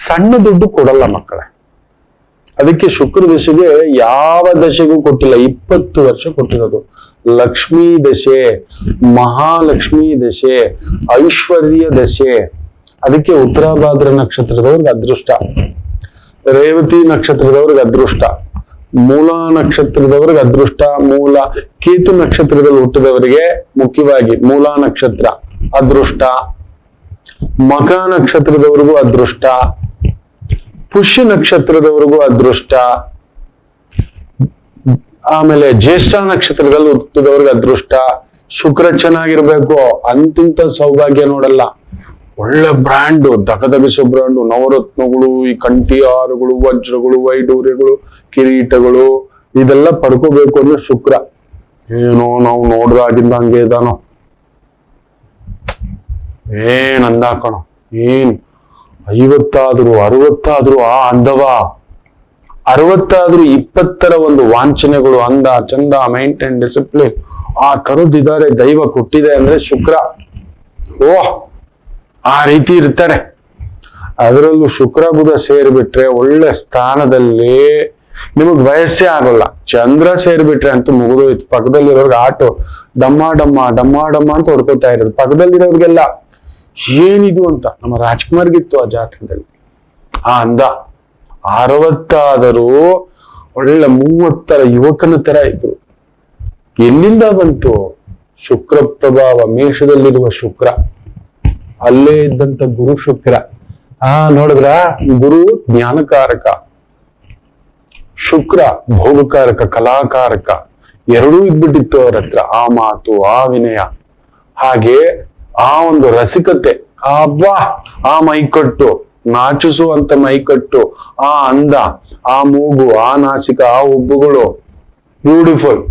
ಸಣ್ಣ ದುಡ್ಡು ಕೊಡಲ್ಲ ಮಕ್ಕಳೇ. ಅದಕ್ಕೆ ಶುಕ್ರ ದಶೆಗೆ ಯಾವ ದಶೆಗೂ ಕೊಟ್ಟಿಲ್ಲ, 20 ವರ್ಷ ಕೊಟ್ಟಿರೋದು. ಲಕ್ಷ್ಮೀ ದಶೆ, ಮಹಾಲಕ್ಷ್ಮಿ ದಶೆ, ಐಶ್ವರ್ಯ ದಶೆ. ಅದಕ್ಕೆ ಉತ್ತರಾಭಾದ್ರ ನಕ್ಷತ್ರದವ್ರಿಗೆ ಅದೃಷ್ಟ, ರೇವತಿ ನಕ್ಷತ್ರದವ್ರಿಗೆ ಅದೃಷ್ಟ, ಮೂಲ ನಕ್ಷತ್ರದವ್ರಿಗೆ ಅದೃಷ್ಟ. ಮೂಲ ಕೇತು ನಕ್ಷತ್ರದಲ್ಲಿ ಹುಟ್ಟಿದವರಿಗೆ ಮುಖ್ಯವಾಗಿ ಮೂಲ ನಕ್ಷತ್ರ ಅದೃಷ್ಟ, ಮಖ ನಕ್ಷತ್ರದವರೆಗೂ ಅದೃಷ್ಟ, ಪುಷ್ಯ ನಕ್ಷತ್ರದವರೆಗೂ ಅದೃಷ್ಟ, ಆಮೇಲೆ ಜ್ಯೇಷ್ಠ ನಕ್ಷತ್ರದಲ್ಲಿ ಹುಟ್ಟಿದವ್ರಿಗೆ ಅದೃಷ್ಟ. ಶುಕ್ರ ಚೆನ್ನಾಗಿರ್ಬೇಕು, ಅಂತಿಂತ ಸೌಭಾಗ್ಯ ನೋಡಲ್ಲ. ಒಳ್ಳೆ ಬ್ರ್ಯಾಂಡು, ದಗದಗಿಸೋ ಬ್ರ್ಯಾಂಡು, ನವರತ್ನಗಳು, ಈ ಕಂಠಿಹಾರಗಳು, ವಜ್ರಗಳು, ವೈಡೂರ್ಯಗಳು, ಕಿರೀಟಗಳು, ಇದೆಲ್ಲ ಪಡ್ಕೋಬೇಕು ಅಂದ್ರೆ ಶುಕ್ರ. ಏನೋ ನಾವು ನೋಡ್ದಾಗಿಂದ ಹಂಗೆ ಇದಾನೋ, ಏನ್ ಅಂದಾಕಣೋ, ಏನ್ 50 ಆದ್ರೂ 60 ಆದ್ರೂ ಆ ಅಂದವ, 60 ಆದ್ರೂ 20 ಒಂದು ವಾಂಛನೆಗಳು, ಅಂದ ಚಂದ, ಮೈಂಟೈನ್, ಡಿಸಿಪ್ಲಿನ್ ಆ ತರದಿದ್ದಾರೆ. ದೈವ ಕೊಟ್ಟಿದೆ ಅಂದ್ರೆ ಶುಕ್ರ. ಓಹ್, ಆ ರೀತಿ ಇರ್ತಾರೆ. ಅದರಲ್ಲೂ ಶುಕ್ರ ಬುಧ ಸೇರ್ಬಿಟ್ರೆ ಒಳ್ಳೆ ಸ್ಥಾನದಲ್ಲಿ ನಿಮಗ್ ವಯಸ್ಸೇ ಆಗೋಲ್ಲ. ಚಂದ್ರ ಸೇರ್ಬಿಟ್ರೆ ಅಂತೂ ಮುಗಿದೋಯ್ತು. ಪಕ್ಕದಲ್ಲಿರೋರ್ಗೆ ಆಟೋ ಡಮ್ಮ ಡಮ್ಮ ಡಮ್ಮ ಡಮ್ಮ ಅಂತ ಹೊಡ್ಕೋತಾ ಇರೋದು. ಪಕ್ಕದಲ್ಲಿರೋರ್ಗೆಲ್ಲ ಏನಿದು ಅಂತ. ನಮ್ಮ ರಾಜ್ಕುಮಾರ್ಗಿತ್ತು ಆ ಜಾತಕದಲ್ಲಿ ಆ ಅಂದ. 60 ಆದರೂ ಒಳ್ಳೆ 30 ಯುವಕನ ತರ ಇದ್ರು. ಎಲ್ಲಿಂದ ಬಂತು? ಶುಕ್ರ ಪ್ರಭಾವ, ಮೇಷದಲ್ಲಿರುವ ಶುಕ್ರ, ಅಲ್ಲೇ ಇದ್ದಂತ ಗುರು ಶುಕ್ರ. ನೋಡಿದ್ರ, ಗುರು ಜ್ಞಾನಕಾರಕ, ಶುಕ್ರ ಭೋಗಕಾರಕ, ಕಲಾಕಾರಕ, ಎರಡೂ ಇದ್ಬಿಟ್ಟಿತ್ತು ಅವ್ರ ಹತ್ರ. ಆ ಮಾತು, ಆ ವಿನಯ, ಹಾಗೆ ಆ ಒಂದು ರಸಿಕತೆ, ಆ ಮೈಕಟ್ಟು, ನಾಚಿಸುವಂತ ಮೈಕಟ್ಟು, ಆ ಅಂದ, ಆ ಮೂಗು, ಆ ನಾಸಿಕ, ಆ ಹುಬ್ಬುಗಳು, ಬ್ಯೂಟಿಫುಲ್.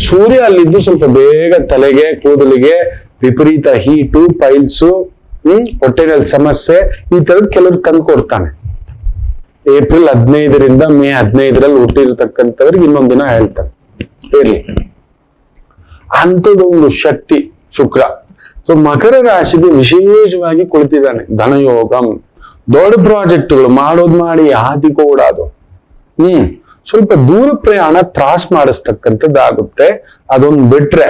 ಸೂರ್ಯ ಅಲ್ಲಿದ್ದು ಸ್ವಲ್ಪ ಬೇಗ ತಲೆಗೆ, ಕೂದಲಿಗೆ ವಿಪರೀತ ಹೀಟು, ಪೈಲ್ಸು, ಹೊಟ್ಟೆನಲ್ಲಿ ಸಮಸ್ಯೆ, ಈ ತರದ್ ಕೆಲವ್ರು ತಂದ್ಕೊಡ್ತಾನೆ. ಏಪ್ರಿಲ್ 15ರಿಂದ ಮೇ 15ರಲ್ಲಿ ಹುಟ್ಟಿರ್ತಕ್ಕಂಥವ್ರಿಗೆ ಇನ್ನೊಂದಿನ ಹೇಳ್ತಾನೆ, ಇರ್ಲಿ. ಅಂಥದ್ದೊಂದು ಶಕ್ತಿ ಶುಕ್ರ. ಸೊ ಮಕರ ರಾಶಿಗೆ ವಿಶೇಷವಾಗಿ ಕುಳಿತಿದ್ದಾನೆ. ಧನಯೋಗಂ, ದೊಡ್ಡ ಪ್ರಾಜೆಕ್ಟ್ಗಳು ಮಾಡೋದ್ ಮಾಡಿ ಹಾದಿ ಕೂಡಾದು. ಸ್ವಲ್ಪ ದೂರ ಪ್ರಯಾಣ ತ್ರಾಸ್ ಮಾಡಿಸ್ತಕ್ಕಂಥದ್ದಾಗುತ್ತೆ. ಅದೊಂದು ಬಿಟ್ರೆ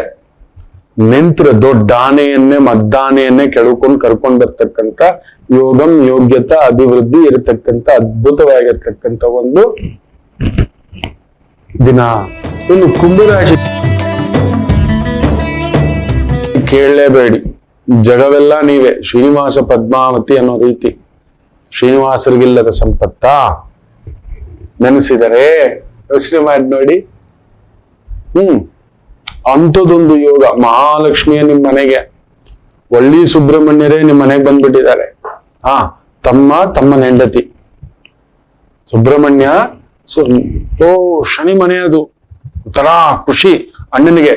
ನಿಂತ್ರ ದೊಡ್ಡ ಆನೆಯನ್ನೇ ಮದ್ದಾನೆಯನ್ನೇ ಕೆಳಕೊಂಡು ಕರ್ಕೊಂಡ್ ಬರ್ತಕ್ಕಂಥ ಯೋಗಂ ಯೋಗ್ಯತಾ ಅಭಿವೃದ್ಧಿ ಇರತಕ್ಕಂತ ಅದ್ಭುತವಾಗಿರ್ತಕ್ಕಂಥ ಒಂದು ದಿನ. ಇನ್ನು ಕುಂಭರಾಶಿ ಕೇಳಲೇಬೇಡಿ, ಜಗವೆಲ್ಲ ನೀವೇ, ಶ್ರೀನಿವಾಸ ಪದ್ಮಾವತಿ ಅನ್ನೋ ರೀತಿ. ಶ್ರೀನಿವಾಸರಿಗಿಲ್ಲದ ಸಂಪತ್ತ ನೆನೆಸಿದರೆ ಯೋಚನೆ ಮಾಡಿ ನೋಡಿ. ಅಂಥದೊಂದು ಯೋಗ. ಮಹಾಲಕ್ಷ್ಮಿಯ ನಿಮ್ ಮನೆಗೆ, ಒಳ್ಳಿ ಸುಬ್ರಹ್ಮಣ್ಯರೇ ನಿಮ್ ಮನೆಗೆ ಬಂದ್ಬಿಟ್ಟಿದ್ದಾರೆ. ತಮ್ಮನ ಹೆಂಡತಿ ಸುಬ್ರಹ್ಮಣ್ಯ. ಶನಿ ಮನೆ ಅದು. ಒಂಥರ ಖುಷಿ ಅಣ್ಣನಿಗೆ.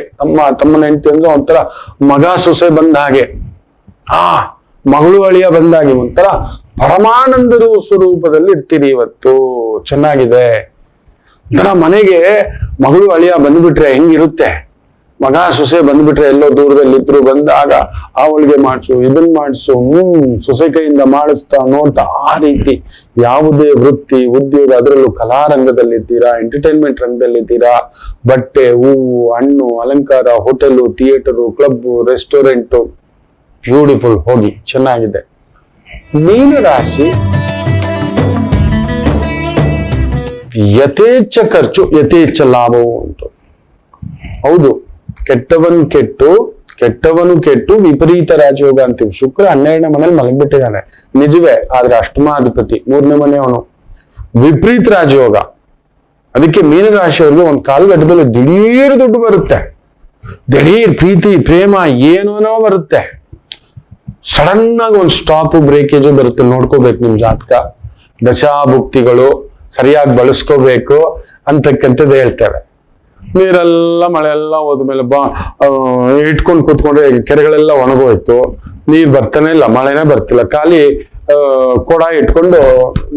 ತಮ್ಮನ ಹೆಂಡತಿ ಅಂದ್ರೆ ಒಂಥರ ಮಗ ಸೊಸೆ ಬಂದ ಹಾಗೆ, ಮಗಳು ಅಳಿಯ ಬಂದಾಗೆ ಒಂಥರ ಪರಮಾನಂದ ಸ್ವರೂಪದಲ್ಲಿ ಇರ್ತೀರಿ ಇವತ್ತು. ಚೆನ್ನಾಗಿದೆ. ಒಂಥರ ಮನೆಗೆ ಮಗಳು ಅಳಿಯ ಬಂದ್ಬಿಟ್ರೆ ಹೆಂಗಿರುತ್ತೆ, ಮಗ ಸೊಸೆ ಬಂದ್ಬಿಟ್ರೆ ಎಲ್ಲೋ ದೂರದಲ್ಲಿದ್ರು ಬಂದಾಗ ಅವಳಿಗೆ ಮಾಡಿಸು, ಇದನ್ ಮಾಡಿಸು, ಸೊಸೆ ಕೈಯಿಂದ ಮಾಡಿಸ್ತಾ ನೋಡ್ತಾ, ಆ ರೀತಿ ಯಾವುದೇ ವೃತ್ತಿ ಉದ್ಯೋಗ, ಅದರಲ್ಲೂ ಕಲಾರಂಗದಲ್ಲಿದ್ದೀರಾ, ಎಂಟರ್ಟೈನ್ಮೆಂಟ್ ರಂಗದಲ್ಲಿದ್ದೀರಾ, ಬಟ್ಟೆ, ಹೂವು, ಹಣ್ಣು, ಅಲಂಕಾರ, hotel, theatre, club, restaurant, beautiful. ಹೋಗಿ, ಚೆನ್ನಾಗಿದೆ. ಮೀನರಾಶಿ ಯಥೇಚ್ಛ ಖರ್ಚು ಯಥೇಚ್ಛ ಲಾಭವು ಉಂಟು. ಹೌದು, ಕೆಟ್ಟವನು ಕೆಟ್ಟು ವಿಪರೀತ ರಾಜಯೋಗ ಅಂತೀವಿ. ಶುಕ್ರ 12ನೇ ಮನೇಲಿ ಮಲಗಿಬಿಟ್ಟಿದ್ದಾನೆ, ನಿಜವೇ. ಆದ್ರೆ ಅಷ್ಟಮಾಧಿಪತಿ 3ನೇ ಮನೆಯವನು, ವಿಪರೀತ ರಾಜಯೋಗ. ಅದಕ್ಕೆ ಮೀನರಾಶಿಯವ್ರಿಗೆ ಒಂದ್ ಕಾಲಘಟ್ಟದಲ್ಲಿ ದಿಢೀರ್ ದುಡ್ಡು ಬರುತ್ತೆ, ದಿಢೀರ್ ಪ್ರೀತಿ ಪ್ರೇಮ ಏನೋ ಬರುತ್ತೆ. ಸಡನ್ ಆಗಿ ಒಂದು ಸ್ಟಾಪ್ ಬ್ರೇಕೇಜು ಬರುತ್ತೆ. ನೋಡ್ಕೋಬೇಕು ನಿಮ್ ಜಾತಕ, ದಶಾಭುಕ್ತಿಗಳು ಸರಿಯಾಗಿ ಬಳಸ್ಕೋಬೇಕು ಅಂತಕ್ಕಂಥದ್ದು ಹೇಳ್ತೇವೆ. ನೀರೆಲ್ಲ ಮಳೆಲ್ಲ ಹೋದ್ಮೇಲೆ ಇಟ್ಕೊಂಡು ಕೂತ್ಕೊಂಡ್ರೆ ಕೆರೆಗಳೆಲ್ಲ ಒಣಗೋಯ್ತು, ನೀರ್ ಬರ್ತಾನೆ ಇಲ್ಲ, ಮಳೆನೇ ಬರ್ತಿಲ್ಲ, ಖಾಲಿ ಕೊಡ ಇಟ್ಕೊಂಡು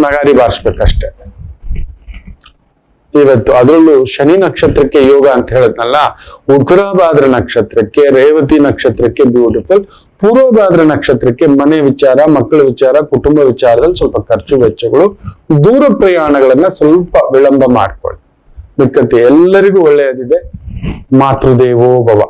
ನಗಾರಿ ಬಾರಿಸ್ಬೇಕಷ್ಟೆ. ಇವತ್ತು ಅದರಲ್ಲೂ ಶನಿ ನಕ್ಷತ್ರಕ್ಕೆ ಯೋಗ ಅಂತ ಹೇಳದ್ನಲ್ಲ, ಉತ್ತರಭಾದ್ರ ನಕ್ಷತ್ರಕ್ಕೆ, ರೇವತಿ ನಕ್ಷತ್ರಕ್ಕೆ ಬ್ಯೂಟಿಫುಲ್, ಪೂರ್ವಭಾದ್ರ ನಕ್ಷತ್ರಕ್ಕೆ ಮನೆ ವಿಚಾರ, ಮಕ್ಕಳ ವಿಚಾರ, ಕುಟುಂಬ ವಿಚಾರದಲ್ಲಿ ಸ್ವಲ್ಪ ಖರ್ಚು ವೆಚ್ಚಗಳು, ದೂರ ಪ್ರಯಾಣಗಳನ್ನ ಸ್ವಲ್ಪ ವಿಳಂಬ ಮಾಡ್ಕೊಳ್ಳಿ. ಮಿಕ್ಕಂತೆ ಎಲ್ಲರಿಗೂ ಒಳ್ಳೆಯದಿದೆ. ಮಾತೃದೇವೋ ಭವ.